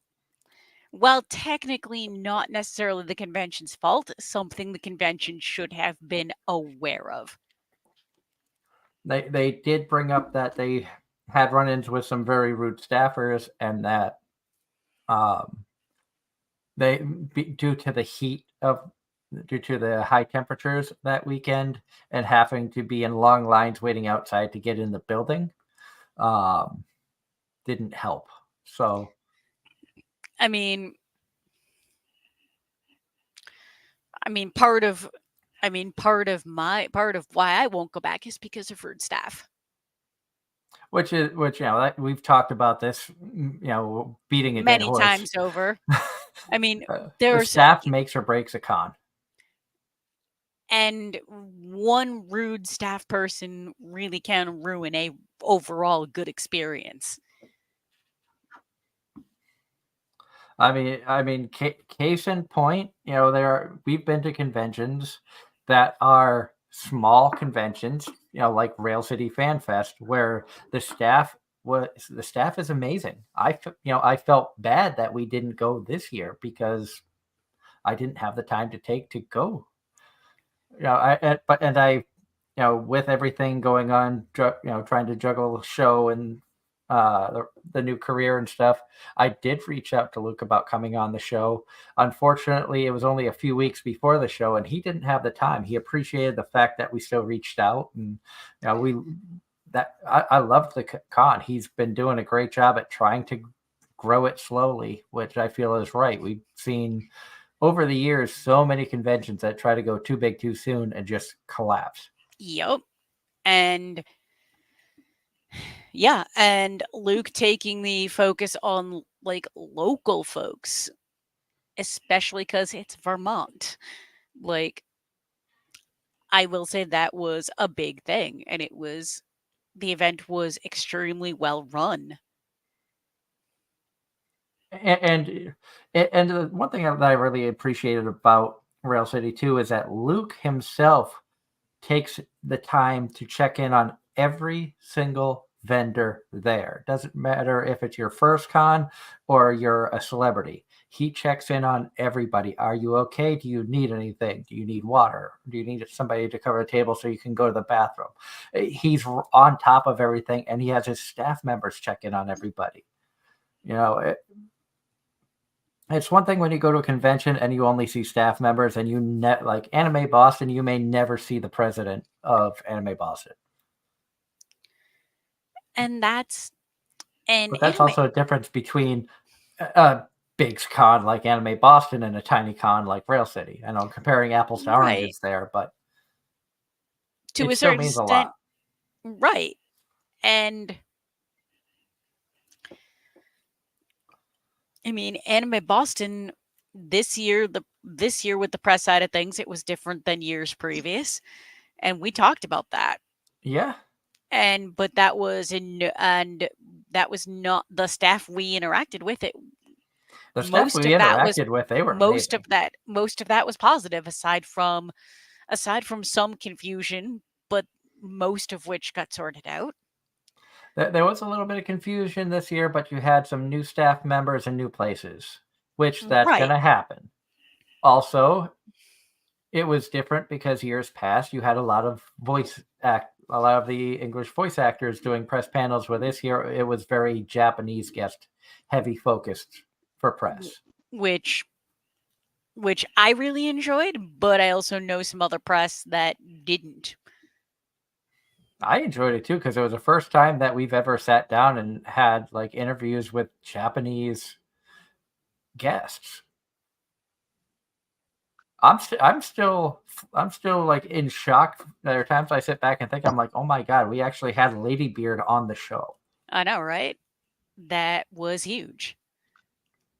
Speaker 1: while technically not necessarily the convention's fault, something the convention should have been aware of.
Speaker 3: They did bring up that they had run-ins with some very rude staffers, and that um, due to the heat of due to the high temperatures that weekend and having to be in long lines waiting outside to get in the building, um, didn't help. So
Speaker 1: I mean, I mean part of part of why I won't go back is because of rude staff.
Speaker 3: which we've talked about this, beating a dead
Speaker 1: Many
Speaker 3: horse.
Speaker 1: times over. I mean,
Speaker 3: The
Speaker 1: there's
Speaker 3: staff makes or breaks a con.
Speaker 1: and one rude staff person really can ruin a overall good experience.
Speaker 3: Case in point, we've been to conventions that are small conventions, like Rail City Fan Fest, where the staff is amazing. I felt bad that we didn't go this year because I didn't have the time to take to go. With everything going on, trying to juggle the show and the new career and stuff, I did reach out to Luke about coming on the show. Unfortunately, it was only a few weeks before the show, and he didn't have the time. He appreciated the fact that we still reached out, and I loved the con. He's been doing a great job at trying to grow it slowly, which I feel is right. We've seen over the years so many conventions that try to go too big too soon and just collapse.
Speaker 1: Yep. And yeah, and Luke taking the focus on like local folks, especially because it's Vermont. Like, I will say that was a big thing, and the event was extremely well run.
Speaker 3: And the one thing that I really appreciated about Rail City 2 is that Luke himself takes the time to check in on every single vendor there. Doesn't matter if it's your first con or you're a celebrity. He checks in on everybody. Are you okay? Do you need anything? Do you need water? Do you need somebody to cover a table so you can go to the bathroom? He's on top of everything, and he has his staff members check in on everybody. It's one thing when you go to a convention and you only see staff members, and like Anime Boston, you may never see the president of Anime Boston.
Speaker 1: And that's an
Speaker 3: But that's
Speaker 1: anime.
Speaker 3: also a difference between a big con like Anime Boston and a tiny con like Rail City. I know comparing apples to
Speaker 1: Right.
Speaker 3: oranges there, but
Speaker 1: To
Speaker 3: it
Speaker 1: a
Speaker 3: still
Speaker 1: certain
Speaker 3: means a
Speaker 1: extent,
Speaker 3: lot.
Speaker 1: right. And I mean, Anime Boston this year with the press side of things, it was different than years previous, and we talked about that.
Speaker 3: Yeah.
Speaker 1: But that was not the staff we interacted with.
Speaker 3: The staff we interacted with, they were
Speaker 1: most
Speaker 3: amazing.
Speaker 1: of that was positive, aside from some confusion, but most of which got sorted out.
Speaker 3: There was a little bit of confusion this year, but you had some new staff members and new places, which that's going
Speaker 1: Right.
Speaker 3: to happen. Also, it was different because years past you had a lot of the English voice actors doing press panels, where this year it was very Japanese guest heavy focused for press.
Speaker 1: Which I really enjoyed, but I also know some other press that didn't.
Speaker 3: I enjoyed it too, because it was the first time that we've ever sat down and had like interviews with Japanese guests. I'm still like in shock. There are times I sit back and think, I'm like, oh my god, we actually had Lady Beard on the show.
Speaker 1: I know, right? That was huge.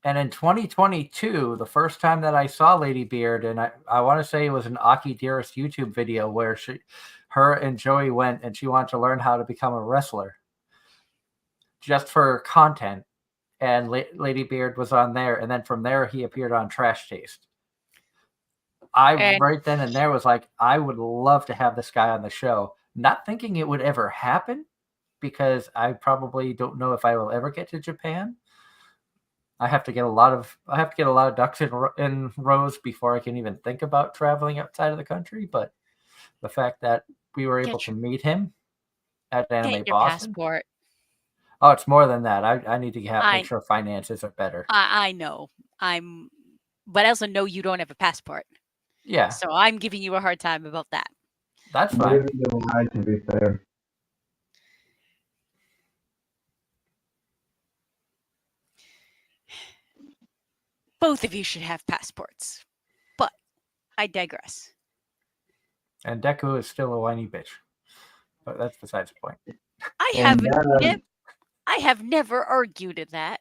Speaker 3: And in 2022, the first time that I saw Lady Beard, and I want to say it was an Aki Dearest YouTube video where her and Joey went and she wanted to learn how to become a wrestler just for content. And Lady Beard was on there. And then from there, he appeared on Trash Taste. Right then and there was like, I would love to have this guy on the show. Not thinking it would ever happen, because I probably don't know if I will ever get to Japan. I have to get a lot of ducks in rows before I can even think about traveling outside of the country. But the fact that we were able to meet him at Anime
Speaker 1: Get your
Speaker 3: Boston.
Speaker 1: passport.
Speaker 3: Oh, it's more than that. I need to make sure finances are better.
Speaker 1: I know. But I also know you don't have a passport.
Speaker 3: Yeah.
Speaker 1: So I'm giving you a hard time about that.
Speaker 3: That's fine.
Speaker 5: To be fair.
Speaker 1: Both of you should have passports. But I digress.
Speaker 3: And Deku is still a whiny bitch. But that's besides the point.
Speaker 1: I have never argued at that.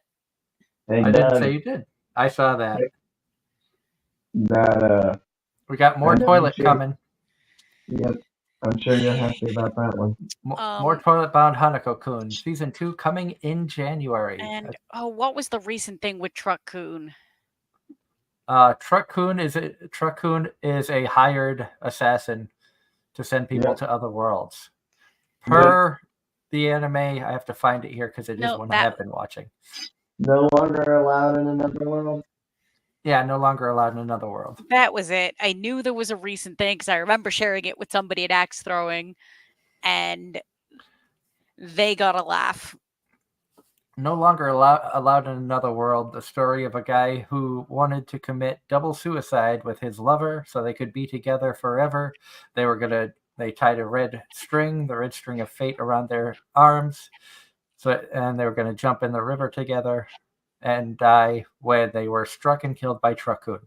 Speaker 3: I didn't say you did. I saw that. We got more toilet coming.
Speaker 5: Yep. I'm sure you're happy about that one.
Speaker 3: More Toilet Bound Hanako-kun. Season 2 coming in January.
Speaker 1: And what was the recent thing with Truck-kun?
Speaker 3: Truck-kun is a hired assassin to send people to other worlds. Per the anime, I have to find it here because it is one I have been watching.
Speaker 5: No longer allowed in another world?
Speaker 3: Yeah, no longer allowed in another world.
Speaker 1: That was it. I knew there was a recent thing because I remember sharing it with somebody at Axe Throwing, and they got a laugh.
Speaker 3: No longer allowed in another world. The story of a guy who wanted to commit double suicide with his lover so they could be together forever. They tied a red string, the red string of fate, around their arms, and they were going to jump in the river together and die when they were struck and killed by Truck-kun.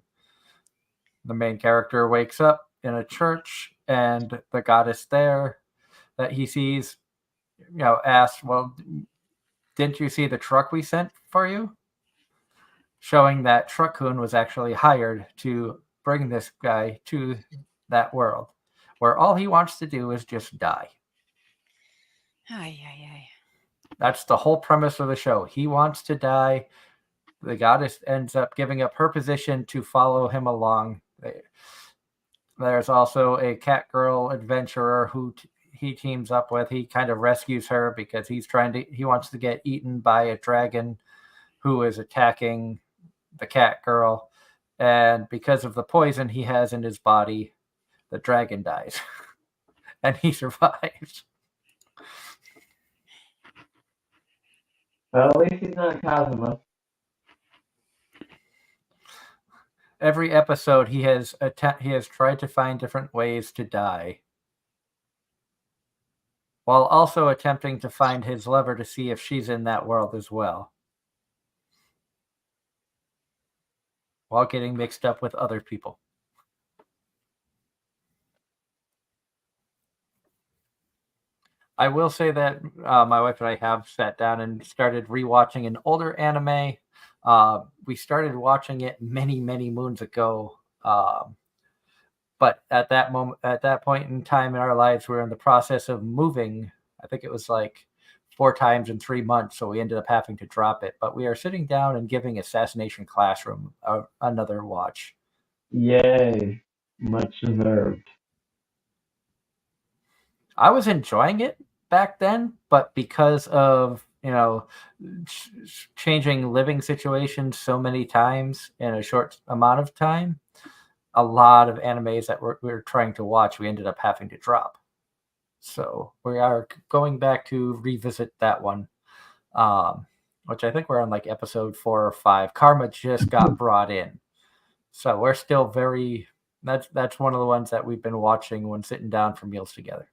Speaker 3: The main character wakes up in a church, and the goddess there that he sees, asks, well, didn't you see the truck we sent for you? Showing that Truck-kun was actually hired to bring this guy to that world, where all he wants to do is just die. That's the whole premise of the show. He wants to die. The goddess ends up giving up her position to follow him along. There's also a cat girl adventurer who he teams up with. He kind of rescues her because he wants to get eaten by a dragon who is attacking the cat girl. And because of the poison he has in his body, the dragon dies. And he survives.
Speaker 5: Well, at least he's not Kazuma.
Speaker 3: Every episode, he has tried to find different ways to die, while also attempting to find his lover to see if she's in that world as well, while getting mixed up with other people. I will say that my wife and I have sat down and started rewatching an older anime. We started watching it many, many moons ago. But at that point in time in our lives, we were in the process of moving. I think it was like 4 times in 3 months, so we ended up having to drop it. But we are sitting down and giving Assassination Classroom another watch.
Speaker 5: Yay. Much deserved.
Speaker 3: I was enjoying it back then, but because of changing living situations so many times in a short amount of time, a lot of animes that we were trying to watch, we ended up having to drop. So we are going back to revisit that one, which I think we're on like episode 4 or 5. Karma just got brought in, so we're still very. That's one of the ones that we've been watching when sitting down for meals together.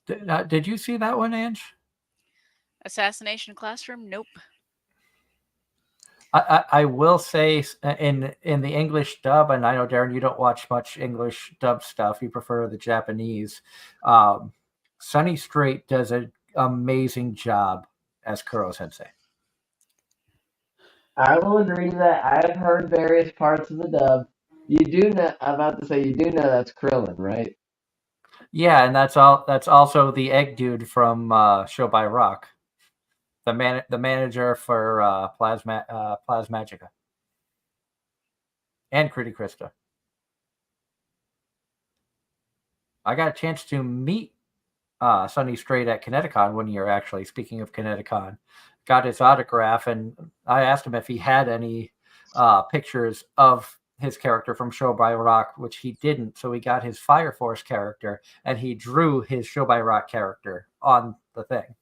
Speaker 3: Did you see that one, Ange?
Speaker 1: Assassination Classroom? Nope.
Speaker 3: I will say in the English dub, and I know Darren, you don't watch much English dub stuff. You prefer the Japanese. Sunny Straight does an amazing job as Kuro Sensei.
Speaker 2: I will agree to that. I've heard various parts of the dub. You do know. I'm about to say you do know that's Krillin, right?
Speaker 3: Yeah, and that's also the egg dude from Show by Rock, the manager for Plasmagica and Pretty Krista. I got a chance to meet Sunny Straight at Kineticon one year, actually. Speaking of Kineticon, got his autograph, and I asked him if he had any pictures of his character from Show by Rock, which he didn't. So he got his Fire Force character, and he drew his Show by Rock character on the thing.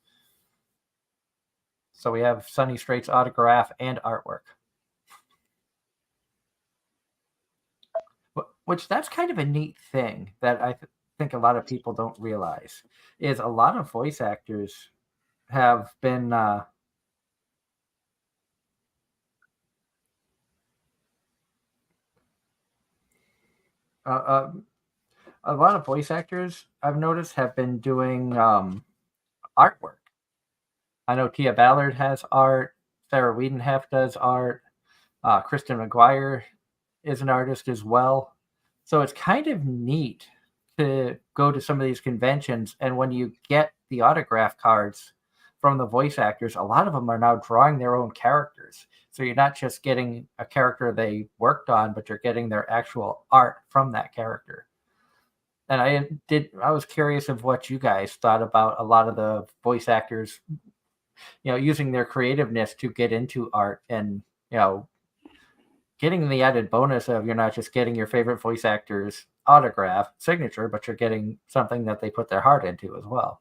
Speaker 3: So we have Sunny Straight's autograph and artwork. Which that's kind of a neat thing that I think a lot of people don't realize is a lot of voice actors have been a lot of voice actors I've noticed have been doing artwork. I know Tia Ballard has art. Sarah Wiedenheft does art. Kristen McGuire is an artist as well. So it's kind of neat to go to some of these conventions, and when you get the autograph cards from the voice actors, a lot of them are now drawing their own characters. So you're not just getting a character they worked on, but you're getting their actual art from that character. And I was curious of what you guys thought about a lot of the voice actors, using their creativeness to get into art and, getting the added bonus of you're not just getting your favorite voice actor's autograph signature, but you're getting something that they put their heart into as well.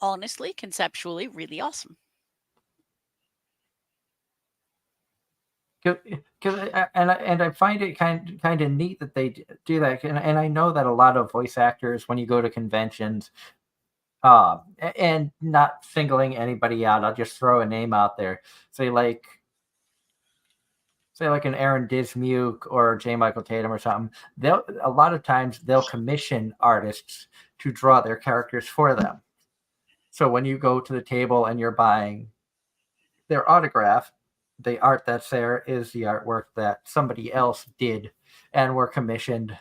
Speaker 1: Honestly, conceptually, really awesome.
Speaker 3: And I find it kind of neat that they do that, and I know that a lot of voice actors, when you go to conventions, and not singling anybody out, I'll just throw a name out there. Say like an Aaron Dismuke or J. Michael Tatum or something. A lot of times they'll commission artists to draw their characters for them. So when you go to the table and you're buying their autograph, the art that's there is the artwork that somebody else did and were commissioned,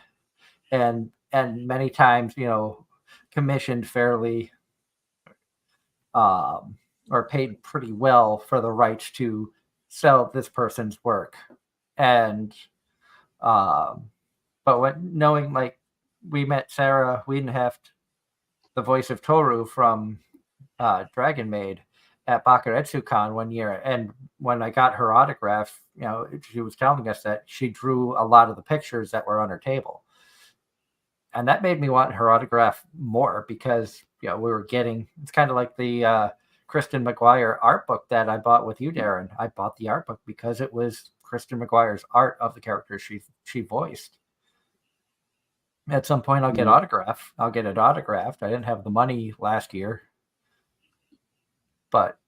Speaker 3: and many times commissioned fairly or paid pretty well for the rights to sell this person's work. And but knowing, like, we met Sarah Wiedenheft, the voice of Toru from Dragon Maid, at Bakuretsu-Con one year, and when I got her autograph, she was telling us that she drew a lot of the pictures that were on her table, and that made me want her autograph more because we were getting. It's kind of like the Kristen McGuire art book that I bought with you, Darren. I bought the art book because it was Kristen McGuire's art of the character she voiced. At some point, I'll get I'll get it autographed. I didn't have the money last year, but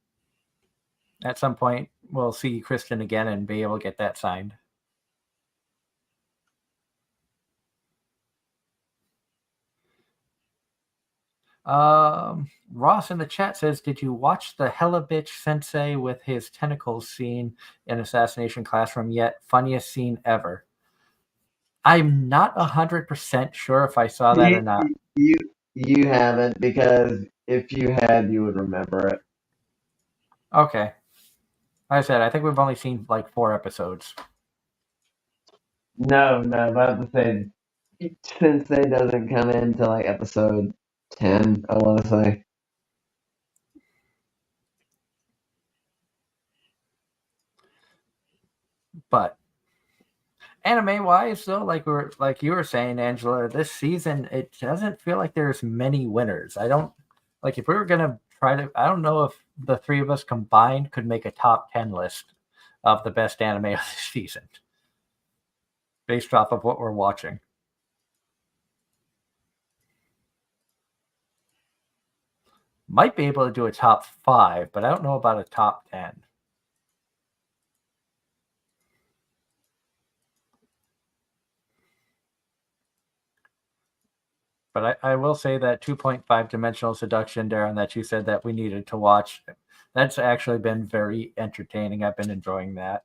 Speaker 3: at some point, we'll see Kristen again and be able to get that signed. Ross in the chat says, "Did you watch the Hella Bitch Sensei with his tentacles scene in Assassination Classroom yet? Funniest scene ever." I'm not 100% sure if I saw that or
Speaker 5: You,
Speaker 3: not.
Speaker 5: you haven't, because if you had, you would remember it.
Speaker 3: Okay. Like I said, I think we've only seen like 4 episodes.
Speaker 5: No, about to say, Sensei doesn't come into like episode 10, I want to say.
Speaker 3: But anime wise though, like you were saying, Angela, this season it doesn't feel like there's many winners. I don't like if we were gonna try to, I don't know if the 3 of us combined could make a top 10 list of the best anime of this season based off of what we're watching. Might be able to do a top 5, but I don't know about a top 10. But I will say that 2.5 Dimensional Seduction, Darren, that you said that we needed to watch, that's actually been very entertaining. I've been enjoying that.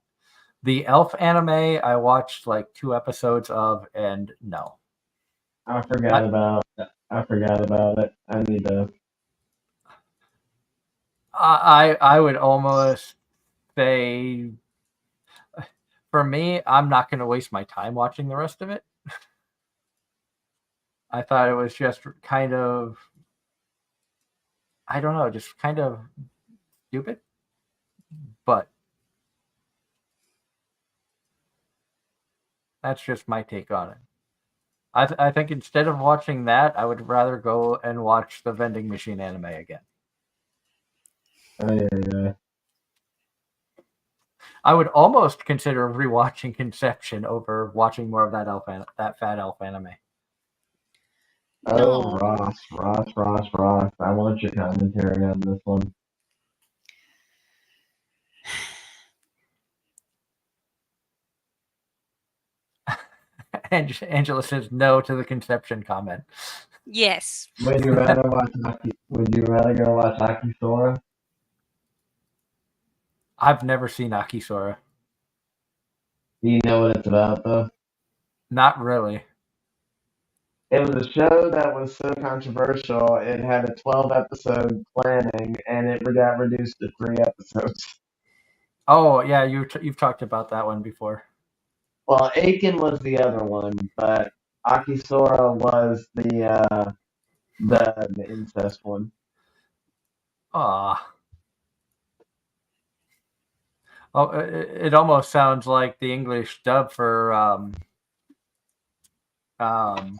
Speaker 3: The Elf anime, I watched like 2 episodes of, and no.
Speaker 5: I forgot about it. I need to.
Speaker 3: I would almost say, for me, I'm not going to waste my time watching the rest of it. I thought it was just kind of, I don't know, just kind of stupid. But that's just my take on it. I think instead of watching that, I would rather go and watch the vending machine anime again.
Speaker 5: Yeah.
Speaker 3: I would almost consider rewatching Conception over watching more of that fat elf anime.
Speaker 5: Oh,
Speaker 1: No.
Speaker 5: Ross. I want your commentary on this one.
Speaker 3: Angela says no to the Conception comment.
Speaker 1: Yes.
Speaker 5: Would you rather go watch Akisora?
Speaker 3: I've never seen Akisora.
Speaker 5: Do you know what it's about, though?
Speaker 3: Not really.
Speaker 5: It was a show that was so controversial, it had a 12-episode planning, and it got reduced to 3 episodes.
Speaker 3: Oh yeah, you've talked about that one before.
Speaker 5: Well, Aiken was the other one, but Akisora was the incest one.
Speaker 3: Ah. Oh, it almost sounds like the English dub for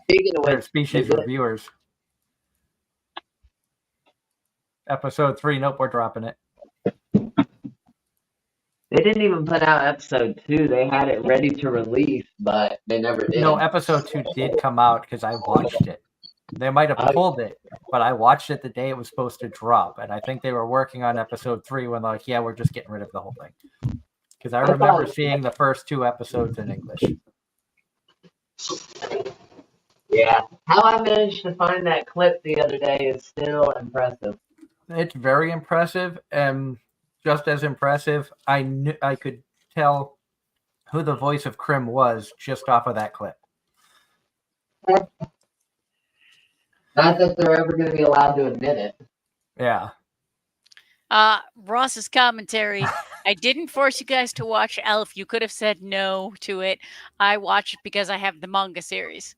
Speaker 2: Speaking of which,
Speaker 3: Species Reviewers. Episode 3, nope, we're dropping it.
Speaker 2: they didn't even put out episode 2. They had it ready to release, but they never did.
Speaker 3: No, episode 2 did come out because I watched it. They might have pulled it, but I watched it the day it was supposed to drop, and I think they were working on episode 3 when they're like, yeah, we're just getting rid of the whole thing. Because I remember seeing the first 2 episodes in English.
Speaker 2: Yeah. How I managed to find that clip the other day is still impressive.
Speaker 3: It's very impressive, and just as impressive, I could tell who the voice of Krim was just off of that clip.
Speaker 2: Not that they're ever going to be allowed to admit it.
Speaker 3: Yeah.
Speaker 1: Ross's commentary. I didn't force you guys to watch Elf. You could have said no to it. I watched it because I have the manga series.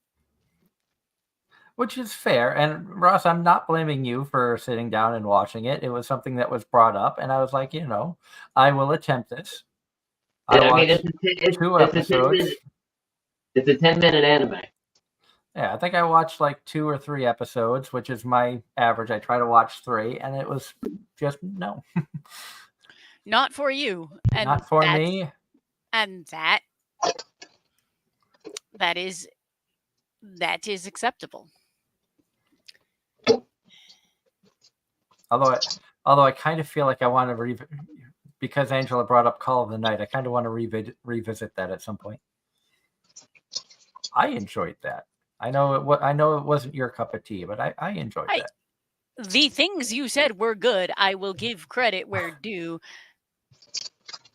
Speaker 3: Which is fair. And Ross, I'm not blaming you for sitting down and watching it. It was something that was brought up, and I was like, I will attempt this. I watched 2 episodes.
Speaker 2: It's a 10-minute anime.
Speaker 3: Yeah, I think I watched like 2 or 3 episodes, which is my average. I try to watch 3, and it was just no.
Speaker 1: Not for you. And
Speaker 3: not for me.
Speaker 1: And that is acceptable.
Speaker 3: Although I kind of feel like I want to because Angela brought up Call of the Night, I kind of want to revisit that at some point. I enjoyed that. I know it wasn't your cup of tea, but I enjoyed that.
Speaker 1: the things you said were good. I will give credit where due.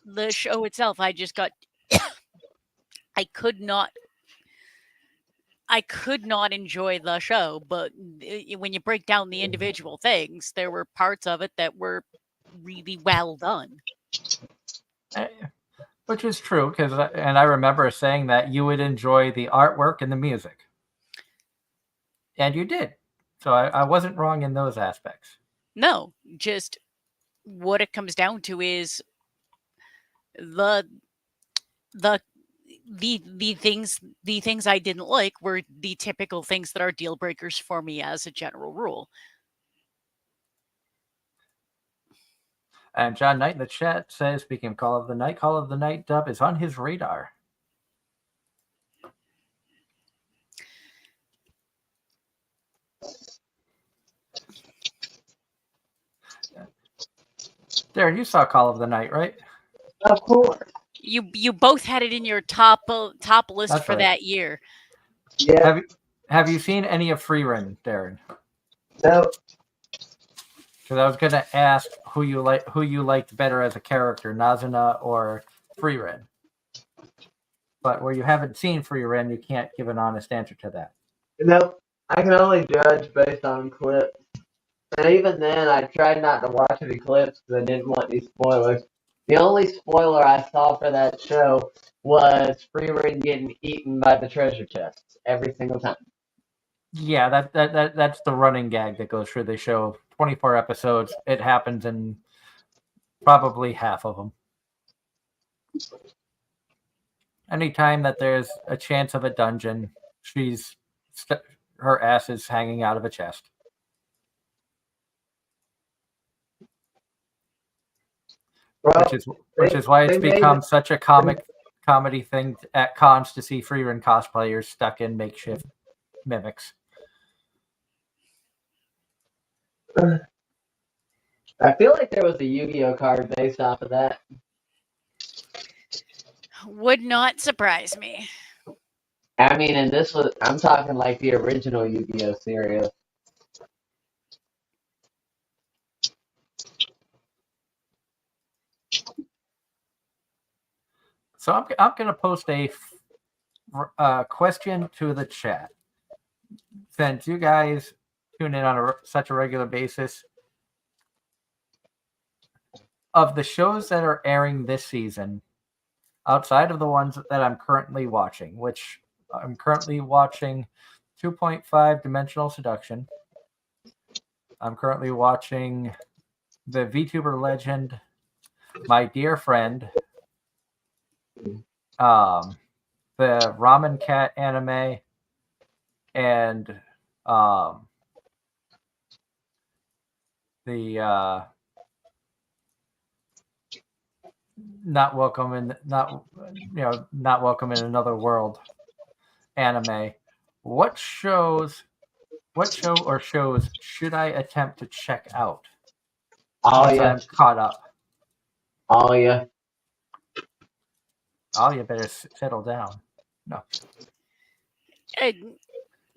Speaker 1: The show itself, I just got I could not enjoy the show, but when you break down the individual things, there were parts of it that were really well done.
Speaker 3: Which is true, and I remember saying that you would enjoy the artwork and the music. And you did. So I wasn't wrong in those aspects.
Speaker 1: No, just what it comes down to is the things I didn't like were the typical things that are deal breakers for me as a general rule.
Speaker 3: And John Knight in the chat says, speaking of Call of the Night dub is on his radar. Darren, you saw Call of the Night, right?
Speaker 5: Of course.
Speaker 1: You both had it in your top list
Speaker 3: That's
Speaker 1: for
Speaker 3: right.
Speaker 1: that year.
Speaker 5: Yeah.
Speaker 3: Have you seen any of Freerun, Darren?
Speaker 5: No.
Speaker 3: Because I was going to ask who you liked better as a character, Nazuna or Freerun. But where you haven't seen Freerun, you can't give an honest answer to that.
Speaker 5: No. I can only judge based on clips. And even then, I tried not to watch any clips because I didn't want any spoilers. The only spoiler I saw for that show was Freeman getting eaten by the treasure chests every single time.
Speaker 3: Yeah, that's the running gag that goes through the show. 24 episodes. It happens in probably half of them. Anytime that there's a chance of a dungeon, her ass is hanging out of a chest.
Speaker 5: Well,
Speaker 3: which is why it's become such a comedy thing at cons to see freerun cosplayers stuck in makeshift mimics.
Speaker 5: I feel like there was a Yu-Gi-Oh card based off of that.
Speaker 1: Would not surprise me.
Speaker 5: I mean, and I'm talking like the original Yu-Gi-Oh series.
Speaker 3: So I'm going to post a question to the chat. Since you guys tune in on such a regular basis, of the shows that are airing this season, outside of the ones that I'm currently watching, which I'm currently watching 2.5 Dimensional Seduction. I'm currently watching the VTuber legend, My Dear Friend, the Ramen Cat anime, and the Not Welcome in Another World anime. What show or shows should I attempt to check out once I'm caught up?
Speaker 5: Oh yeah.
Speaker 3: Oh, you better settle down. No.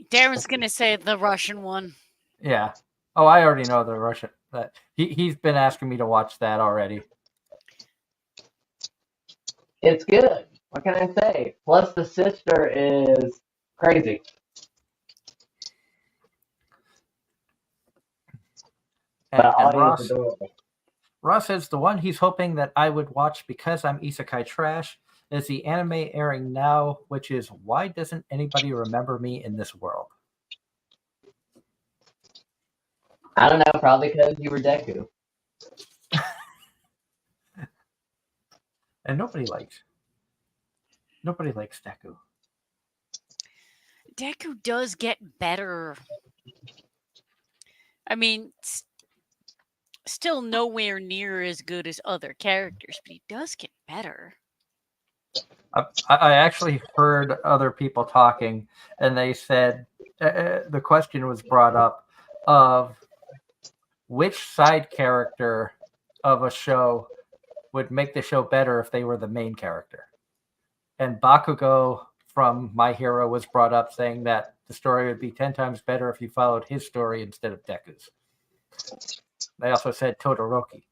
Speaker 1: Darren's gonna say the Russian one.
Speaker 3: Yeah. Oh, I already know the Russian. That he's been asking me to watch that already.
Speaker 5: It's good. What can I say? Plus, the sister is crazy.
Speaker 3: And Ross says the one he's hoping that I would watch because I'm isekai trash is the anime airing now, which is Why Doesn't Anybody Remember Me in This World?
Speaker 5: I don't know, probably because you were Deku.
Speaker 3: And nobody likes Deku.
Speaker 1: Deku does get better. I mean, still nowhere near as good as other characters, but he does get better.
Speaker 3: I actually heard other people talking, and they said the question was brought up of which side character of a show would make the show better if they were the main character. And Bakugo from My Hero was brought up saying that the story would be 10 times better if you followed his story instead of Deku's. They also said Todoroki.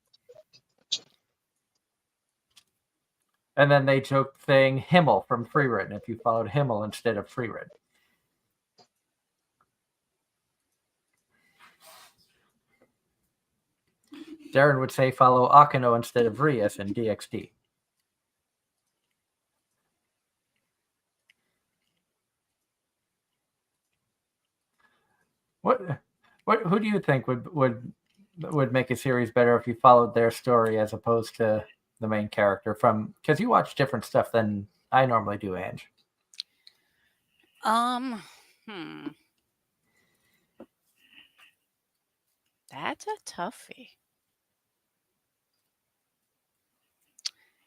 Speaker 3: And then they joked thing Himmel from Freerid if you followed Himmel instead of Freerid. Darren would say follow Akano instead of Rias in DXD. Who do you think would make a series better if you followed their story as opposed to the main character? Because you watch different stuff than I normally do, Ange.
Speaker 1: That's a toughie.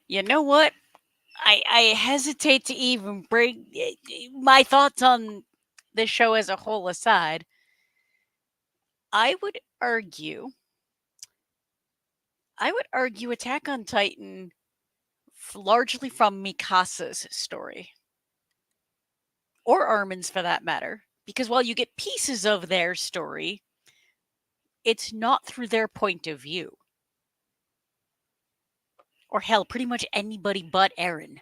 Speaker 1: You know what? I hesitate to even bring my thoughts on this show as a whole aside. I would argue Attack on Titan largely from Mikasa's story. Or Armin's for that matter. Because while you get pieces of their story, it's not through their point of view. Or hell, pretty much anybody but Eren.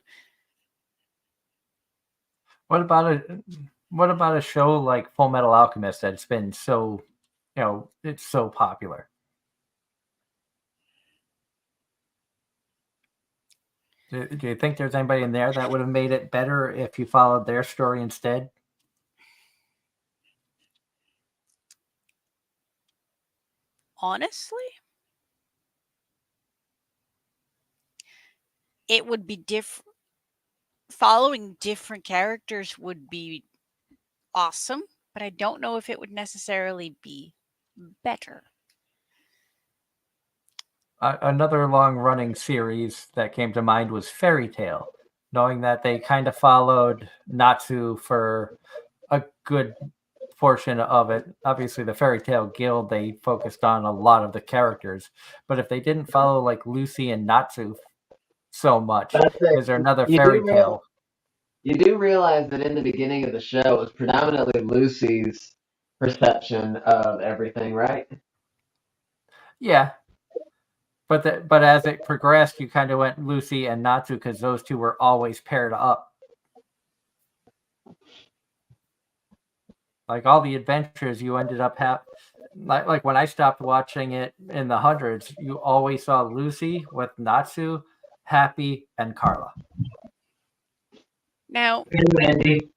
Speaker 3: What about a show like Full Metal Alchemist that's been so, it's so popular? Do you think there's anybody in there that would have made it better if you followed their story instead?
Speaker 1: Honestly, it would be different. Following different characters would be awesome, but I don't know if it would necessarily be better.
Speaker 3: Another long-running series that came to mind was Fairy Tail, knowing that they kind of followed Natsu for a good portion of it. Obviously, the Fairy Tail Guild, they focused on a lot of the characters, but if they didn't follow like Lucy and Natsu so much, is there another Fairy Tail?
Speaker 5: You do realize that in the beginning of the show, it was predominantly Lucy's perception of everything, right?
Speaker 3: Yeah. But as it progressed, you kind of went Lucy and Natsu because those two were always paired up. Like all the adventures you ended up like when I stopped watching it in the hundreds, you always saw Lucy with Natsu, Happy, and Carla.
Speaker 1: Now,
Speaker 5: Wendy.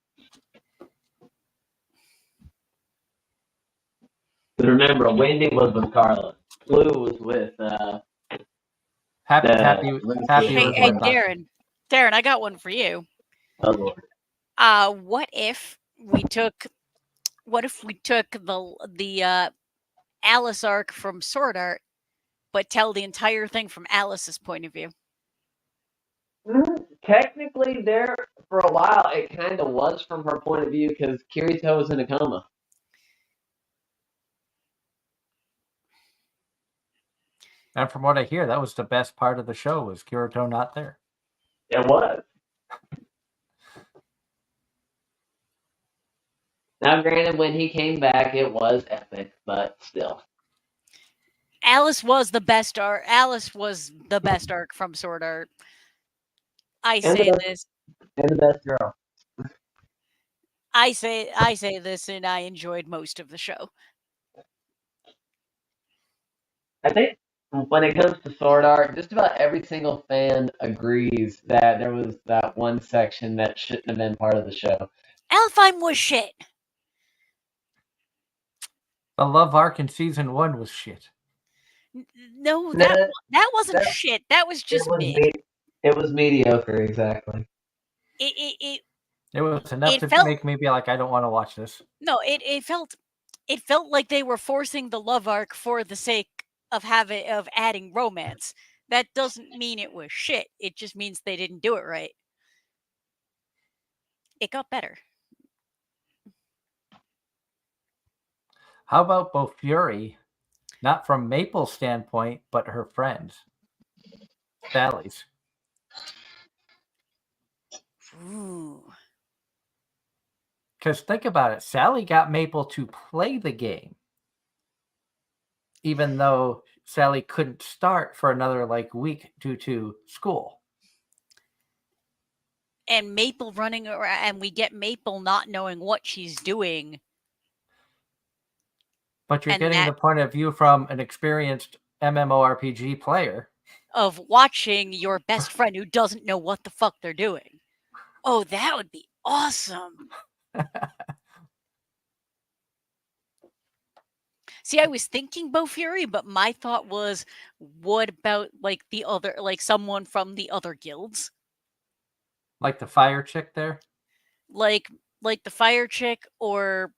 Speaker 5: But remember, Wendy was with Carla. Blue was with
Speaker 3: Happy
Speaker 1: hey,
Speaker 3: was with
Speaker 1: Darren, I got one for you.
Speaker 5: Oh Lord.
Speaker 1: What if we took the Alice arc from Sword Art, but tell the entire thing from Alice's point of view?
Speaker 5: Technically, there for a while, it kind of was from her point of view because Kirito was in a coma.
Speaker 3: And from what I hear, that was the best part of the show, was Kirito not there.
Speaker 5: It was. Now, granted, when he came back, it was epic, but still.
Speaker 1: Alice was the best arc. Alice was the best arc from Sword Art. I say this.
Speaker 5: And the best girl.
Speaker 1: I say this, and I enjoyed most of the show.
Speaker 5: I think when it comes to Sword Art, just about every single fan agrees that there was that one section that shouldn't have been part of the show.
Speaker 1: Alfheim was shit.
Speaker 3: The love arc in season 1 was shit.
Speaker 1: No, that wasn't shit. That was just mid.
Speaker 5: It was mediocre, exactly.
Speaker 3: It was enough to make me be like, I don't want to watch this.
Speaker 1: No, it felt like they were forcing the love arc for the sake of adding romance. That doesn't mean it was shit. It just means they didn't do it right. It got better.
Speaker 3: How about Bofuri? Not from Maple's standpoint, but her friends. Sally's.
Speaker 1: Ooh.
Speaker 3: Because think about it. Sally got Maple to play the game. even though Sally couldn't start for another week due to school.
Speaker 1: And Maple running around, and we get Maple not knowing what she's doing.
Speaker 3: But you're
Speaker 1: And
Speaker 3: getting
Speaker 1: that
Speaker 3: the point of view from an experienced MMORPG player.
Speaker 1: of watching your best friend who doesn't know what the fuck they're doing. Oh, that would be awesome. See, I was thinking Bo Fury, but my thought was, what about the other, someone from the other guilds?
Speaker 3: Like the fire chick there?
Speaker 1: Like the fire chick, or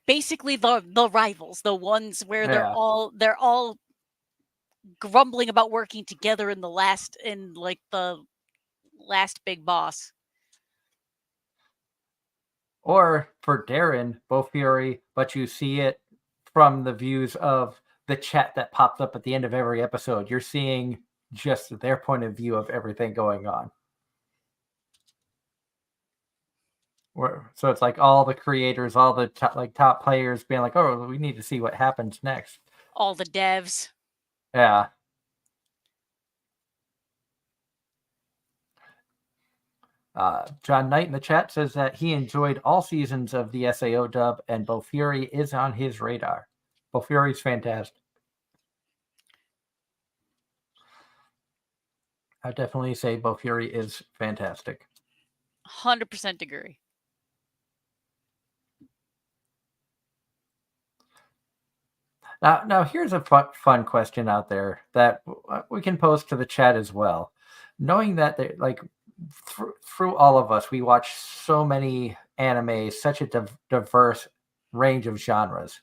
Speaker 1: basically the rivals, the ones where they're
Speaker 3: Yeah.
Speaker 1: all grumbling about working together in the last big boss.
Speaker 3: Or for Darren, Bo Fury, but you see it from the views of the chat that pops up at the end of every episode. You're seeing just their point of view of everything going on. So it's like all the creators, all the top players being like, "Oh, we need to see what happens next."
Speaker 1: All the devs.
Speaker 3: Yeah. John Knight in the chat says that he enjoyed all seasons of the SAO dub, and Bo Fury is on his radar. Bo Fury's fantastic. I definitely say Bo Fury is fantastic.
Speaker 1: 100% agree.
Speaker 3: Now here's a fun question out there that we can pose to the chat as well. Knowing that through all of us, we watch so many anime, such a diverse range of genres.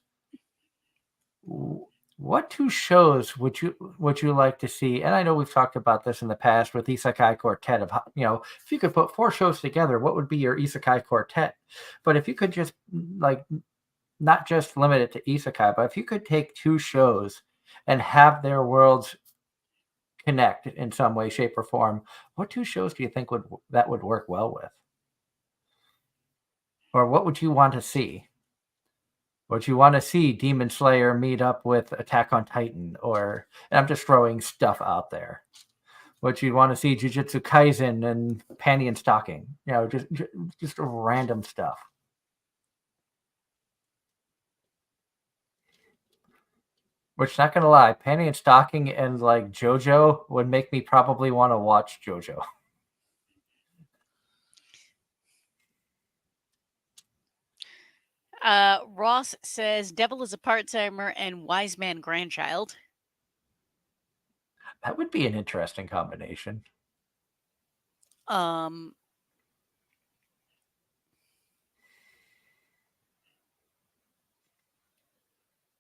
Speaker 3: What two shows would you like to see? And I know we've talked about this in the past with Isekai Quartet of, if you could put 4 shows together, what would be your Isekai Quartet? But if you could just not just limit it to Isekai, but if you could take 2 shows and have their worlds connect in some way, shape, or form, what 2 shows do you think would work well with? Or what would you want to see? Would you want to see Demon Slayer meet up with Attack on Titan? And I'm just throwing stuff out there. Would you want to see Jujutsu Kaisen and Panty and Stocking? Just random stuff. Which, not gonna lie, Panty and Stocking and JoJo would make me probably want to watch JoJo.
Speaker 1: Ross says Devil is a part-timer and Wise Man grandchild.
Speaker 3: That would be an interesting combination.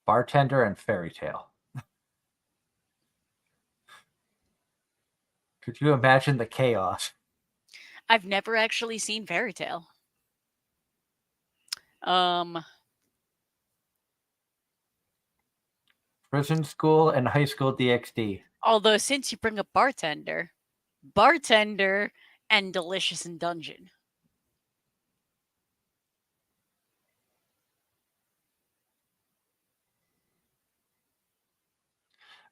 Speaker 3: Bartender and Fairy Tale. Could you imagine the chaos?
Speaker 1: I've never actually seen Fairy Tale.
Speaker 3: Prison School and High School DxD.
Speaker 1: Although, since you bring up Bartender and Delicious in Dungeon.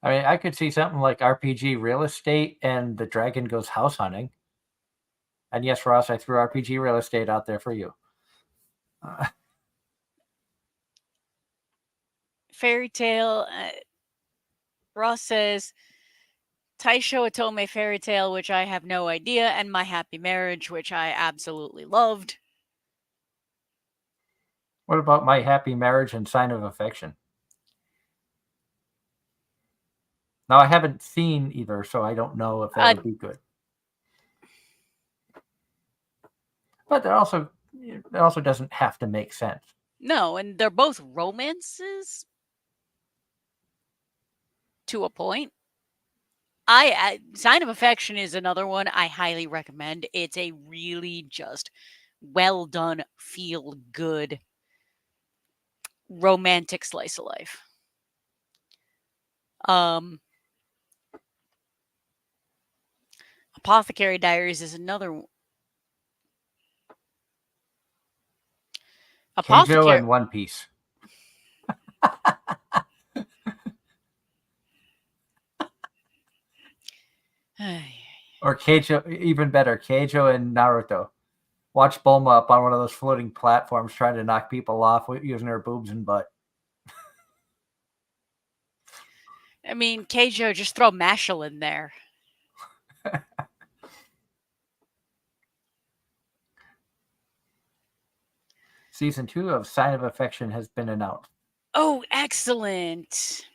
Speaker 3: I mean, I could see something like RPG Real Estate and The Dragon Goes House Hunting. And yes, Ross, I threw RPG Real Estate out there for you.
Speaker 1: Fairy Tale. Ross says Taisho Otome Fairy Tale, which I have no idea, and My Happy Marriage, which I absolutely loved.
Speaker 3: What about My Happy Marriage and Sign of Affection? Now, I haven't seen either, so I don't know if that would be good. But it also doesn't have to make sense.
Speaker 1: No, and they're both romances to a point. Sign of Affection is another one I highly recommend. It's a really just well done, feel good, romantic slice of life. Apothecary Diaries is another.
Speaker 3: Keijo
Speaker 1: Apothecary.
Speaker 3: and One Piece. Or Keijo, even better, Keijo and Naruto. Watch Bulma up on one of those floating platforms trying to knock people off using her boobs and butt.
Speaker 1: I mean, Keijo, just throw Mashal in there.
Speaker 3: Season 2 of Sign of Affection has been announced.
Speaker 1: Oh, excellent.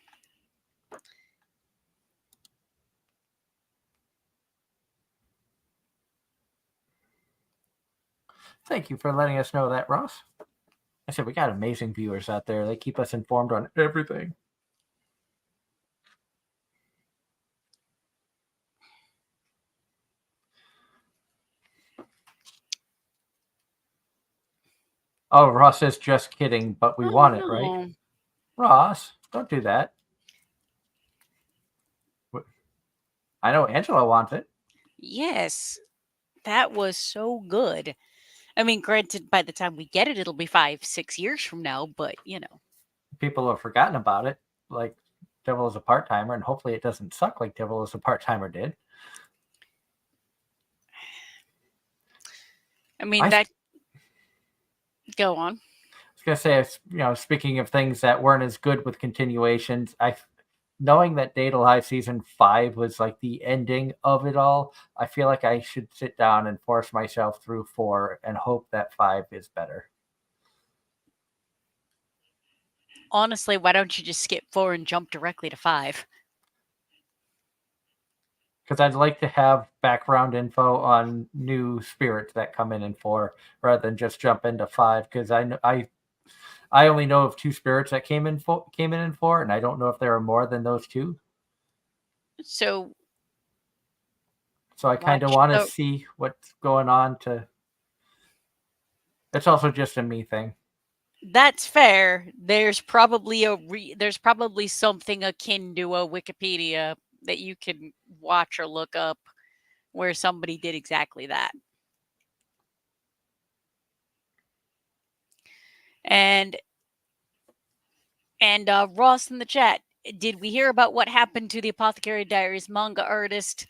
Speaker 3: Thank you for letting us know that, Ross. I said we got amazing viewers out there. They keep us informed on everything. Oh, Ross says just kidding, but we want it, right?
Speaker 1: No.
Speaker 3: Ross, don't do that. I know Angela wants it.
Speaker 1: Yes. That was so good. I mean, granted, by the time we get it, it'll be 5-6 years from now, but you know.
Speaker 3: People have forgotten about it, like Devil is a Part-Timer, and hopefully it doesn't suck like Devil is a Part-Timer did.
Speaker 1: I mean, that... Go on.
Speaker 3: I was going to say, speaking of things that weren't as good with continuations, knowing that Date Alive Season 5 was like the ending of it all, I feel like I should sit down and force myself through 4 and hope that 5 is better.
Speaker 1: Honestly, why don't you just skip 4 and jump directly to 5?
Speaker 3: Because I'd like to have background info on new spirits that come in 4 rather than just jump into 5. Because I only know of 2 spirits that came in 4, and I don't know if there are more than those 2.
Speaker 1: So
Speaker 3: I kind of want to see what's going on. It's also just a me thing.
Speaker 1: That's fair. There's probably something akin to a Wikipedia that you can watch or look up where somebody did exactly that. And Ross in the chat, did we hear about what happened to the Apothecary Diaries manga artist?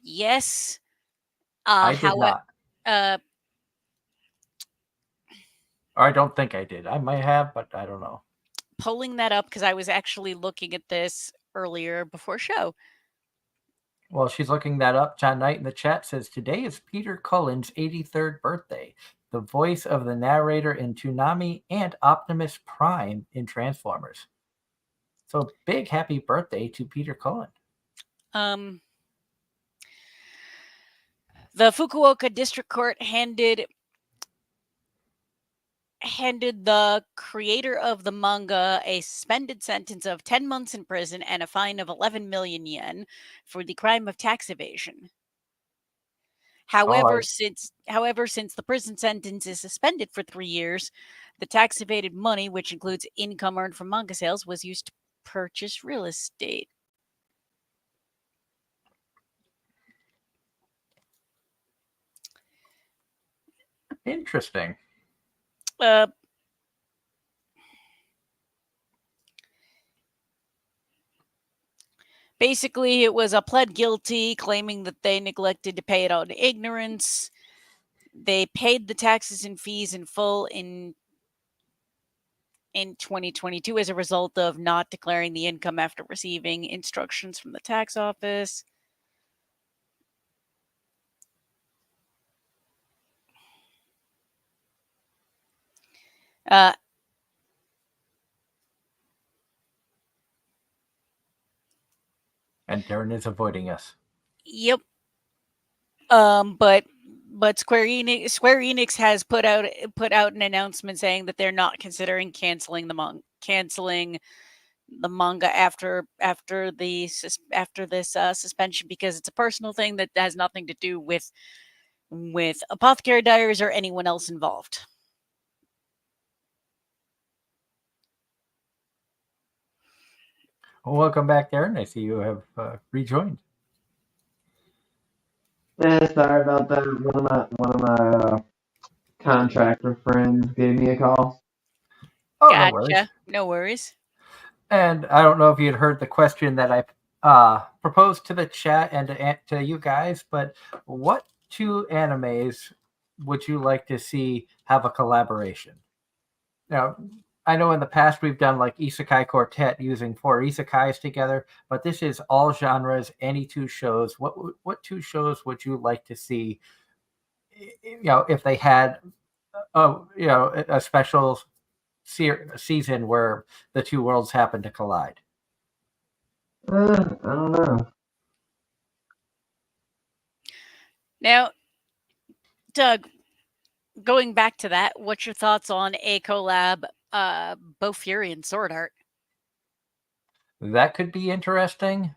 Speaker 1: Yes.
Speaker 3: I did not. I don't think I did. I might have, but I don't know.
Speaker 1: Pulling that up because I was actually looking at this earlier before show.
Speaker 3: Well, she's looking that up. John Knight in the chat says, today is Peter Cullen's 83rd birthday, the voice of the narrator in Toonami and Optimus Prime in Transformers. So big happy birthday to Peter Cullen.
Speaker 1: The Fukuoka District Court handed the creator of the manga a suspended sentence of 10 months in prison and a fine of 11 million yen for the crime of tax evasion. However, since the prison sentence is suspended for 3 years, the tax evaded money, which includes income earned from manga sales, was used to purchase real estate.
Speaker 3: Interesting.
Speaker 1: Basically, it was a pled guilty, claiming that they neglected to pay it out in ignorance. They paid the taxes and fees in full in 2022 as a result of not declaring the income after receiving instructions from the tax office.
Speaker 3: And Darren is avoiding us.
Speaker 1: Yep. But Square Enix has put out an announcement saying that they're not considering canceling the manga after this suspension because it's a personal thing that has nothing to do with Apothecary Diaries or anyone else involved.
Speaker 3: Well, welcome back, Darren. I see you have rejoined.
Speaker 5: Yeah, sorry about that. One of my contractor friends gave me a call.
Speaker 3: Oh, no worries.
Speaker 1: Gotcha. No worries.
Speaker 3: And I don't know if you'd heard the question that I proposed to the chat and to you guys, but what two animes would you like to see have a collaboration? Now, I know in the past we've done like Isekai Quartet using 4 isekais together, but this is all genres, any two shows. What two shows would you like to see? If they had, a special season where the two worlds happen to collide.
Speaker 5: I don't know.
Speaker 1: Now, Doug, going back to that, what's your thoughts on a collab, Bo Fury and Sword Art?
Speaker 3: That could be interesting,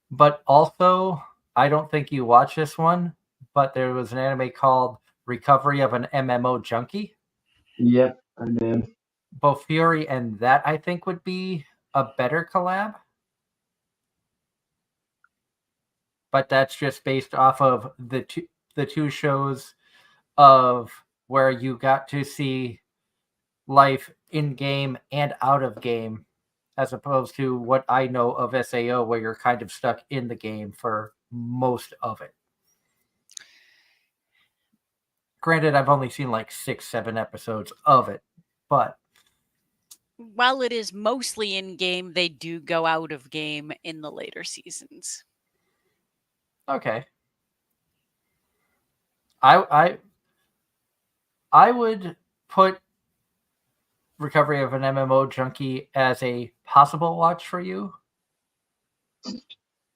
Speaker 3: but also I don't think you watch this one, but there was an anime called Recovery of an MMO Junkie.
Speaker 5: Yep, I did.
Speaker 3: Bo Fury and that I think would be a better collab. But that's just based off of the two shows of where you got to see life in game and out of game, as opposed to what I know of SAO, where you're kind of stuck in the game for most of it. Granted, I've only seen like 6-7 episodes of it, but
Speaker 1: While it is mostly in game, they do go out of game in the later seasons.
Speaker 3: okay. I would put Recovery of an MMO Junkie as a possible watch for you.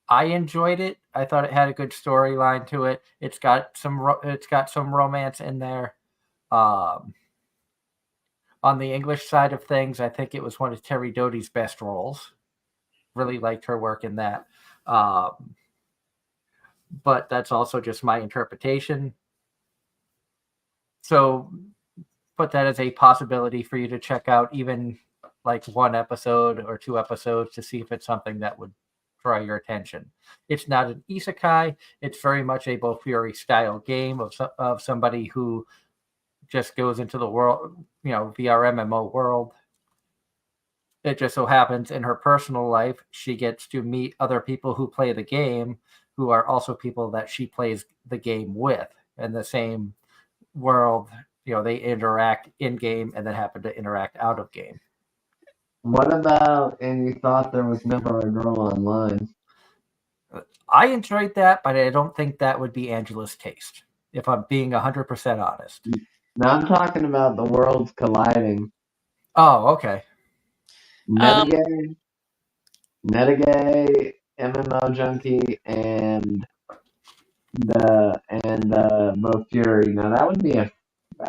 Speaker 3: I enjoyed it. I thought it had a good storyline to it. It's got some romance in there. On the English side of things, I think it was one of Terry Doty's best roles. Really liked her work in that. But that's also just my interpretation. So put that as a possibility for you to check out, even like 1 episode or 2 episodes, to see if it's something that would draw your attention. It's not an isekai. It's very much a Bo Fury style game of somebody who just goes into the world, VR MMO world. It just so happens in her personal life, she gets to meet other people who play the game, who are also people that she plays the game with in the same world. They interact in game and then happen to interact out of game.
Speaker 5: What about, and you thought there was never a girl online?
Speaker 3: I enjoyed that, but I don't think that would be Angela's taste, if I'm being 100% honest.
Speaker 5: Now I'm talking about the worlds colliding.
Speaker 3: Oh, okay.
Speaker 5: Metagame, MMO Junkie, and the Bo Fury. Now that would be
Speaker 3: That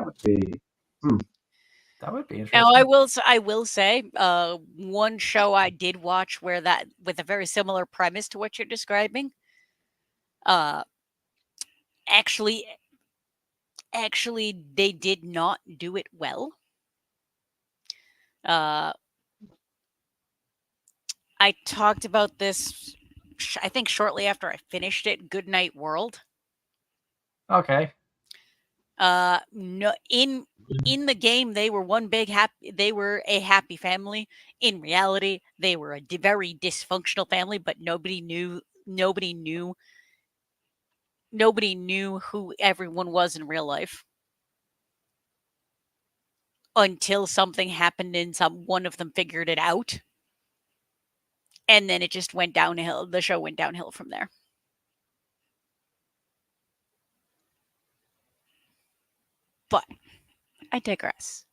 Speaker 3: would be interesting.
Speaker 1: Now, I will say, one show I did watch where that with a very similar premise to what you're describing. Actually, they did not do it well. I talked about this, I think, shortly after I finished it. Good Night World.
Speaker 3: Okay.
Speaker 1: No, in the game, they were one big they were a happy family. In reality, they were a very dysfunctional family, but nobody knew who everyone was in real life until something happened and one of them figured it out. And then it just went downhill. The show went downhill from there. But I digress.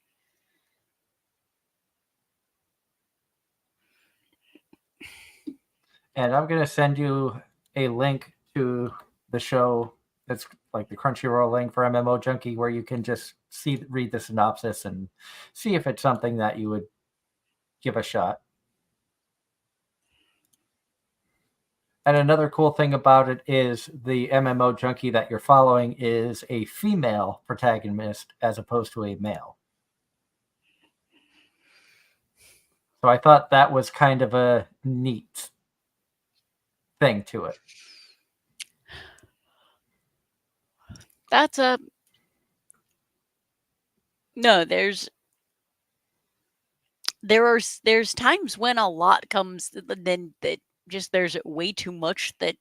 Speaker 3: And I'm going to send you a link to the show that's like the Crunchyroll link for MMO Junkie, where you can just read the synopsis and see if it's something that you would give a shot. And another cool thing about it is the MMO Junkie that you're following is a female protagonist as opposed to a male. So I thought that was kind of a neat thing to it.
Speaker 1: That's a No, there's times when a lot comes, then that just there's way too much that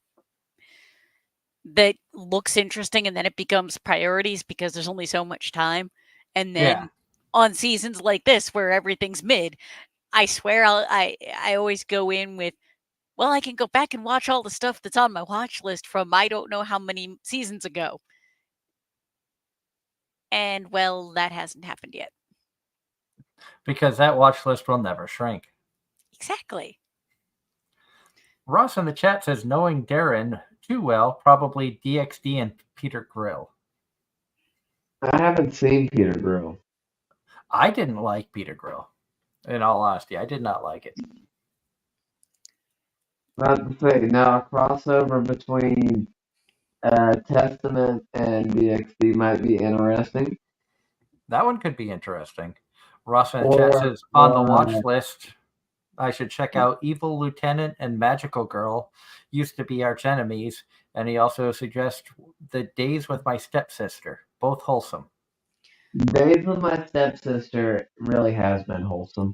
Speaker 1: looks interesting, and then it becomes priorities because there's only so much time. And then
Speaker 3: Yeah.
Speaker 1: on seasons like this where everything's mid, I swear I always go in with, well, I can go back and watch all the stuff that's on my watch list from I don't know how many seasons ago. And well, that hasn't happened yet.
Speaker 3: Because that watch list will never shrink.
Speaker 1: Exactly.
Speaker 3: Ross in the chat says, knowing Darren too well, probably DXD and Peter Grill.
Speaker 5: I haven't seen Peter Grill.
Speaker 3: I didn't like Peter Grill. In all honesty, I did not like it.
Speaker 5: Not to say, now a crossover between Testament and DXD might be interesting.
Speaker 3: That one could be interesting. Ross in the chat
Speaker 5: Or,
Speaker 3: says, on the watch list, I should check out Evil Lieutenant and Magical Girl. Used to be arch enemies. And he also suggests The Days with My Stepsister. Both wholesome.
Speaker 5: Days with My Stepsister really has been wholesome.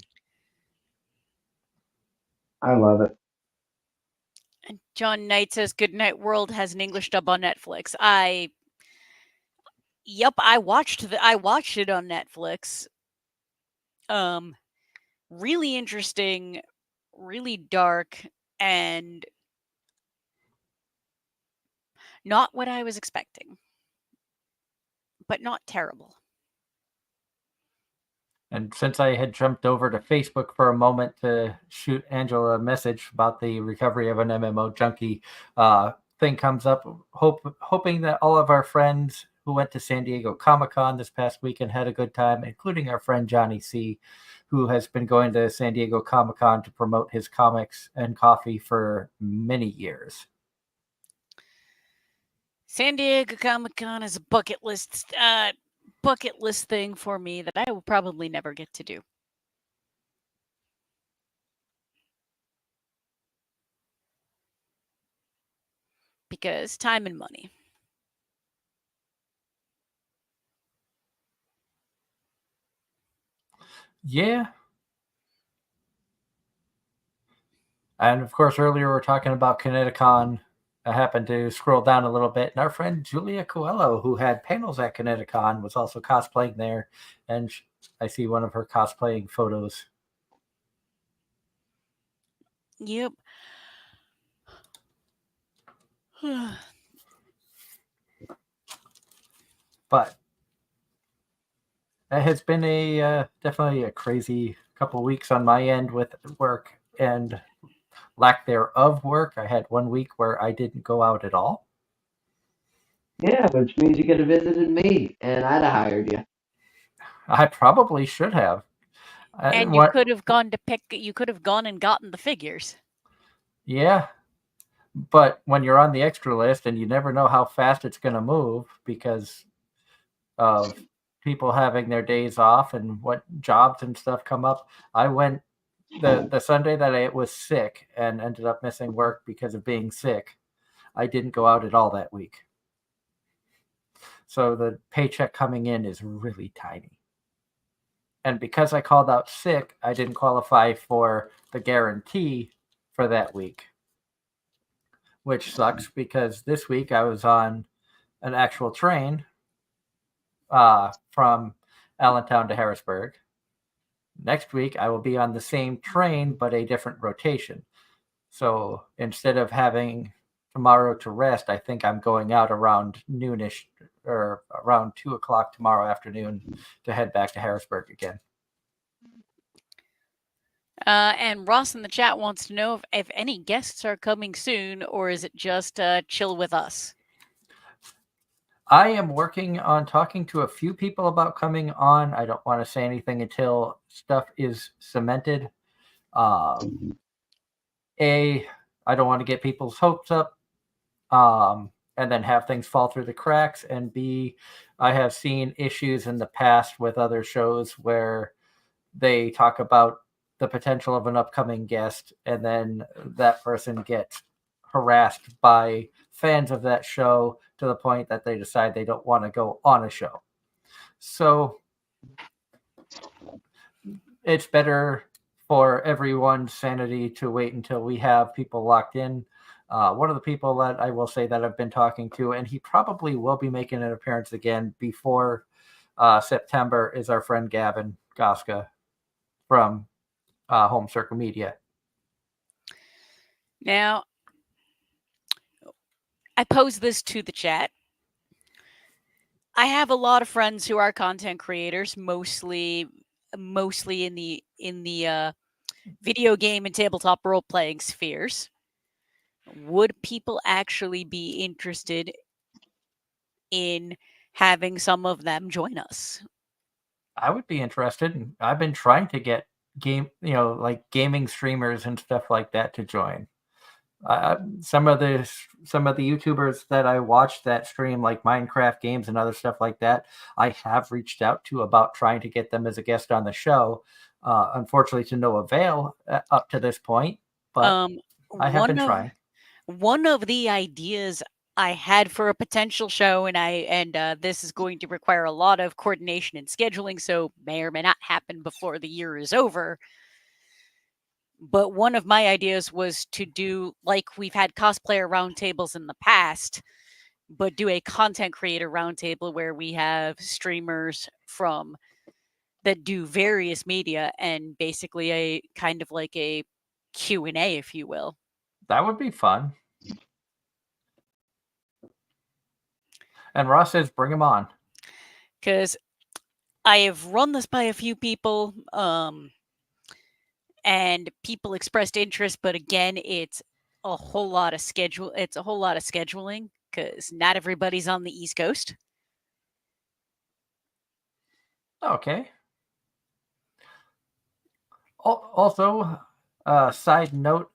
Speaker 5: I love it.
Speaker 1: And John Knight says Goodnight World has an English dub on Netflix. Yep, I watched it on Netflix. Really interesting, really dark, and not what I was expecting. But not terrible.
Speaker 3: And since I had jumped over to Facebook for a moment to shoot Angela a message about the recovery of an MMO junkie, thing comes up, hoping that all of our friends who went to San Diego Comic-Con this past weekend had a good time, including our friend Johnny C., who has been going to San Diego Comic-Con to promote his comics and coffee for many years.
Speaker 1: San Diego Comic-Con is a bucket list thing for me that I will probably never get to do. Because time and money.
Speaker 3: Yeah. And of course, earlier we were talking about Kineticon. I happened to scroll down a little bit, and our friend Julia Coelho, who had panels at Kineticon, was also cosplaying there. And I see one of her cosplaying photos.
Speaker 1: Yep.
Speaker 3: But it has been a definitely a crazy couple weeks on my end with work and lack thereof work. I had 1 week where I didn't go out at all.
Speaker 5: Yeah, which means you could have visited me, and I'd have hired you.
Speaker 3: I probably should have.
Speaker 1: And you could have gone and gotten the figures.
Speaker 3: Yeah. But when you're on the extra list and you never know how fast it's going to move because of people having their days off and what jobs and stuff come up, I went the Sunday that I was sick and ended up missing work because of being sick. I didn't go out at all that week. So the paycheck coming in is really tiny. And because I called out sick, I didn't qualify for the guarantee for that week, which sucks because this week I was on an actual train from Allentown to Harrisburg. Next week, I will be on the same train, but a different rotation. So instead of having tomorrow to rest, I think I'm going out around noonish or around 2 o'clock tomorrow afternoon to head back to Harrisburg again.
Speaker 1: And Ross in the chat wants to know if any guests are coming soon, or is it just chill with us?
Speaker 3: I am working on talking to a few people about coming on. I don't want to say anything until stuff is cemented. I don't want to get people's hopes up and then have things fall through the cracks. And B, I have seen issues in the past with other shows where they talk about the potential of an upcoming guest and then that person gets harassed by fans of that show to the point that they decide they don't want to go on a show. So it's better for everyone's sanity to wait until we have people locked in. One of the people that I will say that I've been talking to, and he probably will be making an appearance again before September, is our friend Gavin Goska from Home Circle Media.
Speaker 1: Now, I pose this to the chat. I have a lot of friends who are content creators, mostly in the video game and tabletop role playing spheres. Would people actually be interested in having some of them join us?
Speaker 3: I would be interested. I've been trying to get like gaming streamers and stuff like that to join. Some of the YouTubers that I watch that stream like Minecraft games and other stuff like that, I have reached out to about trying to get them as a guest on the show. Unfortunately, to no avail up to this point, but I have been trying.
Speaker 1: One of the ideas I had for a potential show, and this is going to require a lot of coordination and scheduling, so may or may not happen before the year is over. But one of my ideas was to do, like we've had cosplayer roundtables in the past, but do a content creator roundtable where we have streamers that do various media and basically a kind of like a Q&A, if you will.
Speaker 3: That would be fun. And Ross says, bring him on.
Speaker 1: Because I have run this by a few people, and people expressed interest, but again, it's a whole lot of scheduling because not everybody's on the East Coast.
Speaker 3: Okay. Also, side note,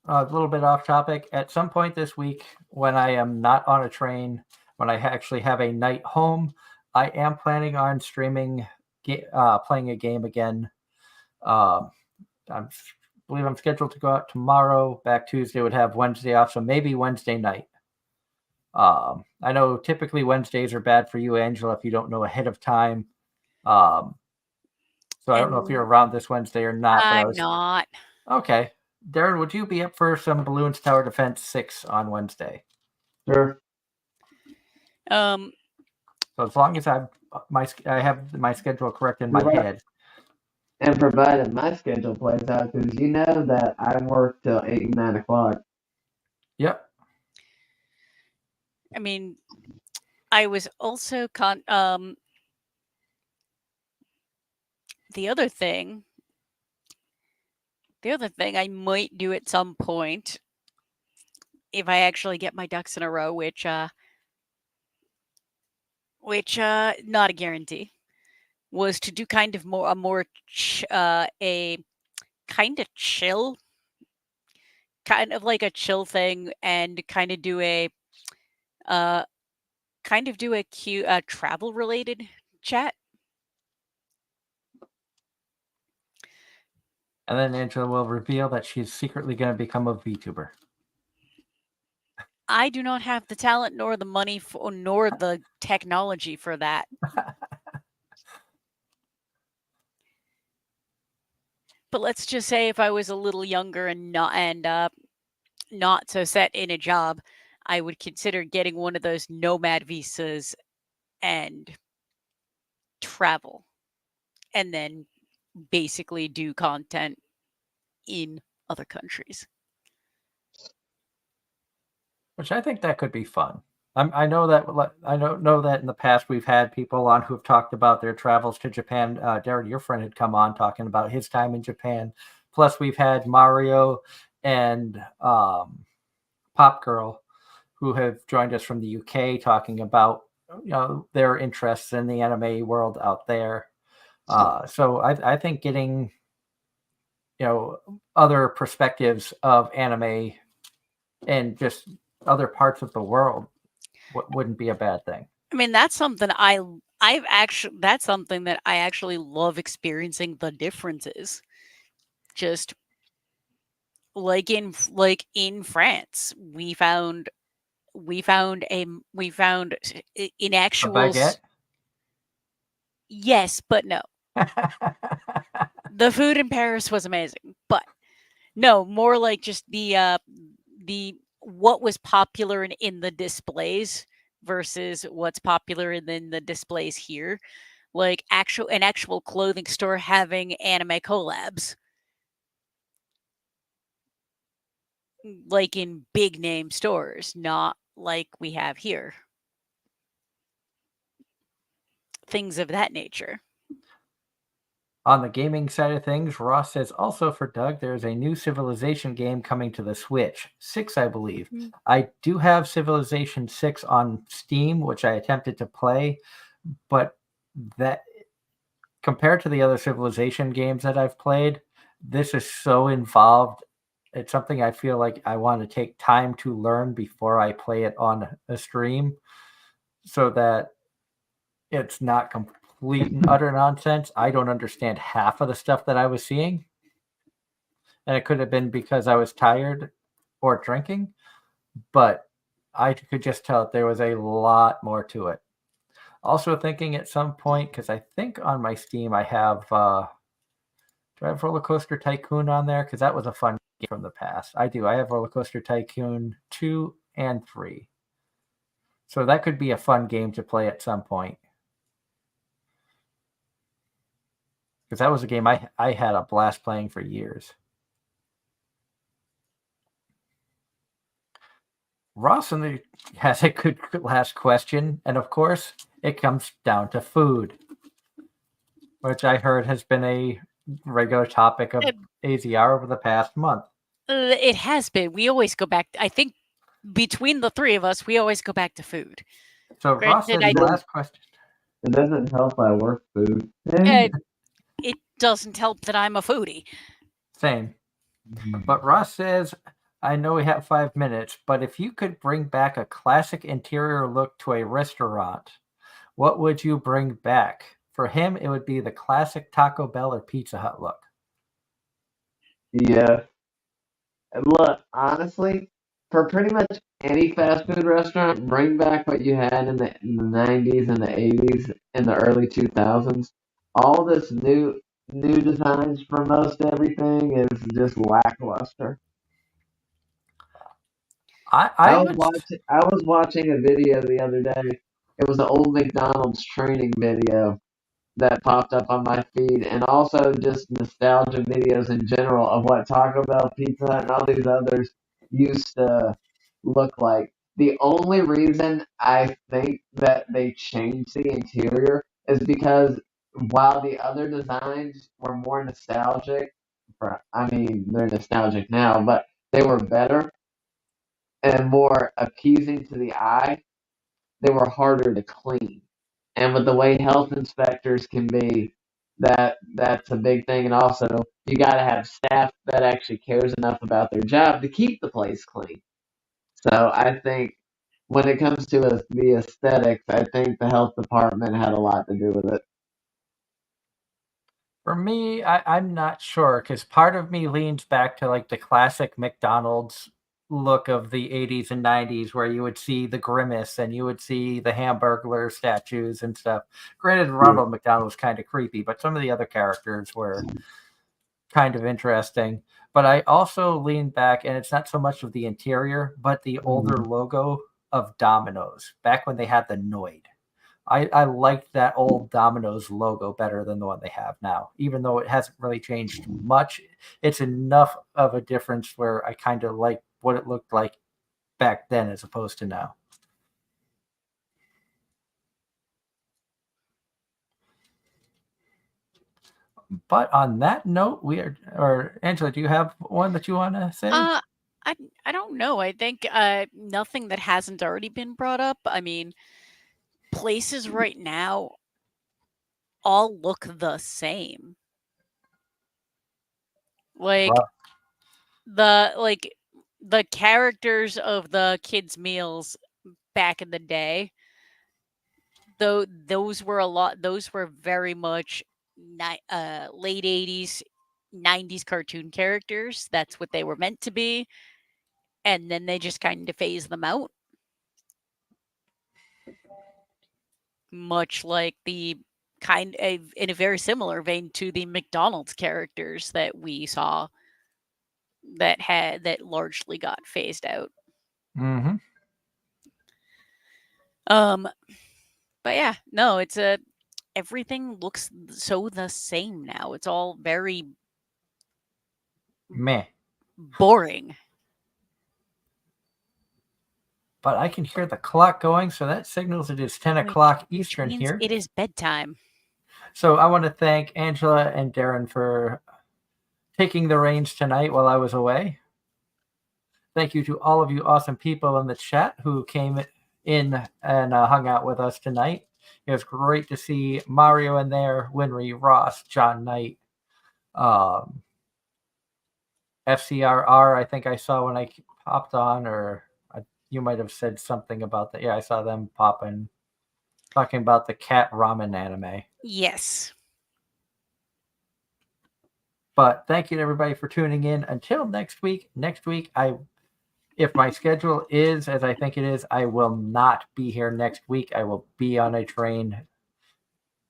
Speaker 3: a little bit off topic. At some point this week, when I am not on a train, when I actually have a night home, I am planning on streaming, playing a game again. I believe I'm scheduled to go out tomorrow. Back Tuesday, would have Wednesday off, so maybe Wednesday night. I know typically Wednesdays are bad for you, Angela, if you don't know ahead of time. So I don't know if you're around this Wednesday or not.
Speaker 1: I'm not.
Speaker 3: Okay. Darren, would you be up for some Balloons Tower Defense 6 on Wednesday?
Speaker 5: Sure.
Speaker 3: So as long as I have my schedule correct in my head.
Speaker 5: And provided my schedule plays out, because you know that I work till 8, 9 o'clock.
Speaker 3: Yep.
Speaker 1: I mean, I was also the other thing I might do at some point, if I actually get my ducks in a row, which not a guarantee, was to do kind of a kind of chill, kind of like a chill thing, and kind of do a travel related chat.
Speaker 3: And then Angela will reveal that she's secretly going to become a VTuber.
Speaker 1: I do not have the talent, nor the money, nor the technology for that. But let's just say if I was a little younger and not so set in a job, I would consider getting one of those nomad visas and travel, and then basically do content in other countries.
Speaker 3: Which I think that could be fun. I know that in the past we've had people on who've talked about their travels to Japan. Darren, your friend, had come on talking about his time in Japan. Plus, we've had Mario and Pop Girl, who have joined us from the UK, talking about their interests in the anime world out there. So I think getting other perspectives of anime and just other parts of the world wouldn't be a bad thing.
Speaker 1: I mean, that's something that I actually love experiencing the differences. Just like in France, we found in actual.
Speaker 3: A baguette?
Speaker 1: Yes, but no. The food in Paris was amazing, but no, more like just the what was popular in the displays versus what's popular in the displays here. Like an actual clothing store having anime collabs. Like in big name stores, not like we have here. Things of that nature.
Speaker 3: On the gaming side of things, Ross says also for Doug, there's a new Civilization game coming to the Switch. 6, I believe. I do have Civilization 6 on Steam, which I attempted to play, but that compared to the other Civilization games that I've played, this is so involved. It's something I feel like I want to take time to learn before I play it on a stream so that it's not complete and utter nonsense. I don't understand half of the stuff that I was seeing. And it could have been because I was tired or drinking, but I could just tell that there was a lot more to it. Also thinking at some point, because I think on my Steam I have, do I have Roller Coaster Tycoon on there? Because that was a fun game from the past. I do. I have Roller Coaster Tycoon 2 and 3. So that could be a fun game to play at some point. Because that was a game I had a blast playing for years. Ross has a good last question, and of course, it comes down to food, which I heard has been a regular topic of AZR over the past month.
Speaker 1: It has been. We always go back. I think between the three of us, we always go back to food.
Speaker 3: So Ross
Speaker 1: Granted,
Speaker 3: has the last question.
Speaker 5: It doesn't help I work food.
Speaker 1: It doesn't help that I'm a foodie.
Speaker 3: Same. But Ross says, I know we have 5 minutes, but if you could bring back a classic interior look to a restaurant, what would you bring back? For him, it would be the classic Taco Bell or Pizza Hut look.
Speaker 5: Yeah. Look, honestly, for pretty much any fast food restaurant, bring back what you had in the 90s and the 80s and the early 2000s. All this new designs for most everything is just lackluster. I was watching a video the other day. It was an old McDonald's training video that popped up on my feed, and also just nostalgia videos in general of what Taco Bell, Pizza Hut, and all these others used to look like. The only reason I think that they changed the interior is because while the other designs were more nostalgic, I mean, they're nostalgic now, but they were better and more appeasing to the eye, they were harder to clean. And with the way health inspectors can be, that's a big thing. And also, you got to have staff that actually cares enough about their job to keep the place clean. So I think when it comes to the aesthetics, I think the health department had a lot to do with it.
Speaker 3: For me, I'm not sure because part of me leans back to like the classic McDonald's look of the 80s and 90s where you would see the grimace and you would see the Hamburglar statues and stuff. Granted, Ronald McDonald was kind of creepy, but some of the other characters were kind of interesting. But I also lean back, and it's not so much of the interior, but the older logo of Domino's back when they had the Noid. I liked that old Domino's logo better than the one they have now. Even though it hasn't really changed much, it's enough of a difference where I kind of like what it looked like back then as opposed to now. But on that note, or Angela, do you have one that you want to say?
Speaker 1: I don't know. I think nothing that hasn't already been brought up. I mean, places right now all look the same. Like
Speaker 3: Wow.
Speaker 1: the characters of the kids' meals back in the day, though those were very much late 80s 90s cartoon characters. That's what they were meant to be, and then they just kind of phase them out, much like the kind of in a very similar vein to the McDonald's characters that we saw that largely got phased out.
Speaker 3: Mm-hmm.
Speaker 1: But yeah, no, it's a everything looks so the same now. It's all very
Speaker 3: Meh.
Speaker 1: boring.
Speaker 3: But I can hear the clock going, so that signals it is 10 o'clock
Speaker 1: Which
Speaker 3: Eastern
Speaker 1: means
Speaker 3: here.
Speaker 1: it is bedtime.
Speaker 3: So I want to thank Angela and Darren for taking the reins tonight while I was away. Thank you to all of you awesome people in the chat who came in and hung out with us tonight. It was great to see Mario in there, Winry, Ross, John Knight, FCRR. I think I saw when I popped on, or you might have said something about that. Yeah, I saw them popping, talking about the cat ramen anime.
Speaker 1: Yes.
Speaker 3: But thank you to everybody for tuning in. Until next week. Next week, if my schedule is as I think it is, I will not be here next week. I will be on a train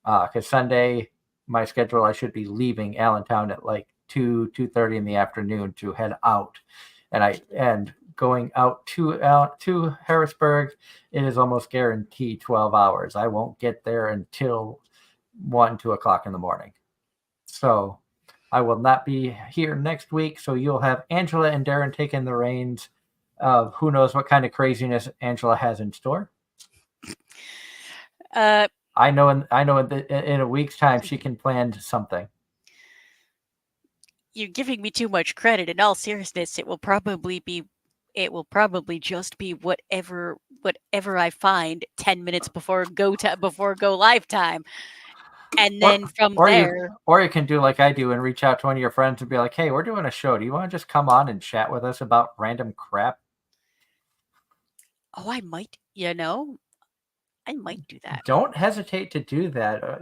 Speaker 3: because Sunday, my schedule, I should be leaving Allentown at like 2:30 in the afternoon to head out, and going out to Harrisburg, it is almost guaranteed 12 hours. I won't get there until 2 o'clock in the morning. So I will not be here next week. So you'll have Angela and Darren taking the reins of who knows what kind of craziness Angela has in store. I know in a week's time she can plan something.
Speaker 1: You're giving me too much credit. In all seriousness, it will probably just be whatever I find 10 minutes before go live time. And then from there,
Speaker 3: or you can do like I do and reach out to one of your friends and be like, "Hey, we're doing a show. Do you want to just come on and chat with us about random crap?"
Speaker 1: oh, I might do that.
Speaker 3: Don't hesitate to do that.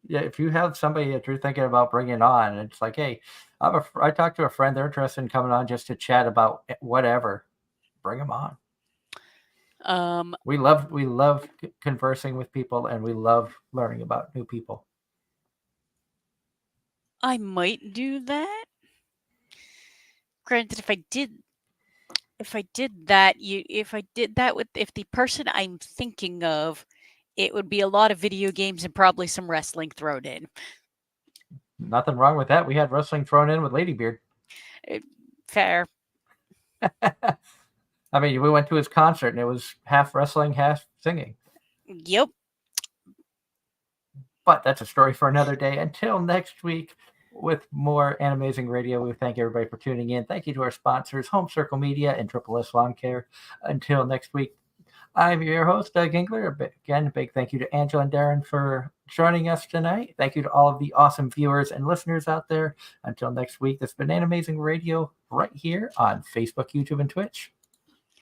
Speaker 3: If you have somebody that you're thinking about bringing on, it's like, hey, I talked to a friend. They're interested in coming on just to chat about whatever. Bring them on. We love conversing with people, and we love learning about new people.
Speaker 1: I might do that. Granted, if I did that if the person I'm thinking of, it would be a lot of video games and probably some wrestling thrown in.
Speaker 3: Nothing wrong with that. We had wrestling thrown in with Ladybeard.
Speaker 1: Fair.
Speaker 3: I mean, we went to his concert and it was half wrestling, half singing.
Speaker 1: Yep.
Speaker 3: But that's a story for another day. Until next week with more Anime-Zing Radio, we thank everybody for tuning in. Thank you to our sponsors, Home Circle Media and Triple S Lawn Care. Until next week, I'm your host, Doug Engler. Again, a big thank you to Angela and Darren for joining us tonight. Thank you to all of the awesome viewers and listeners out there. Until next week, this has been Anime-Zing Radio right here on Facebook, YouTube, and Twitch.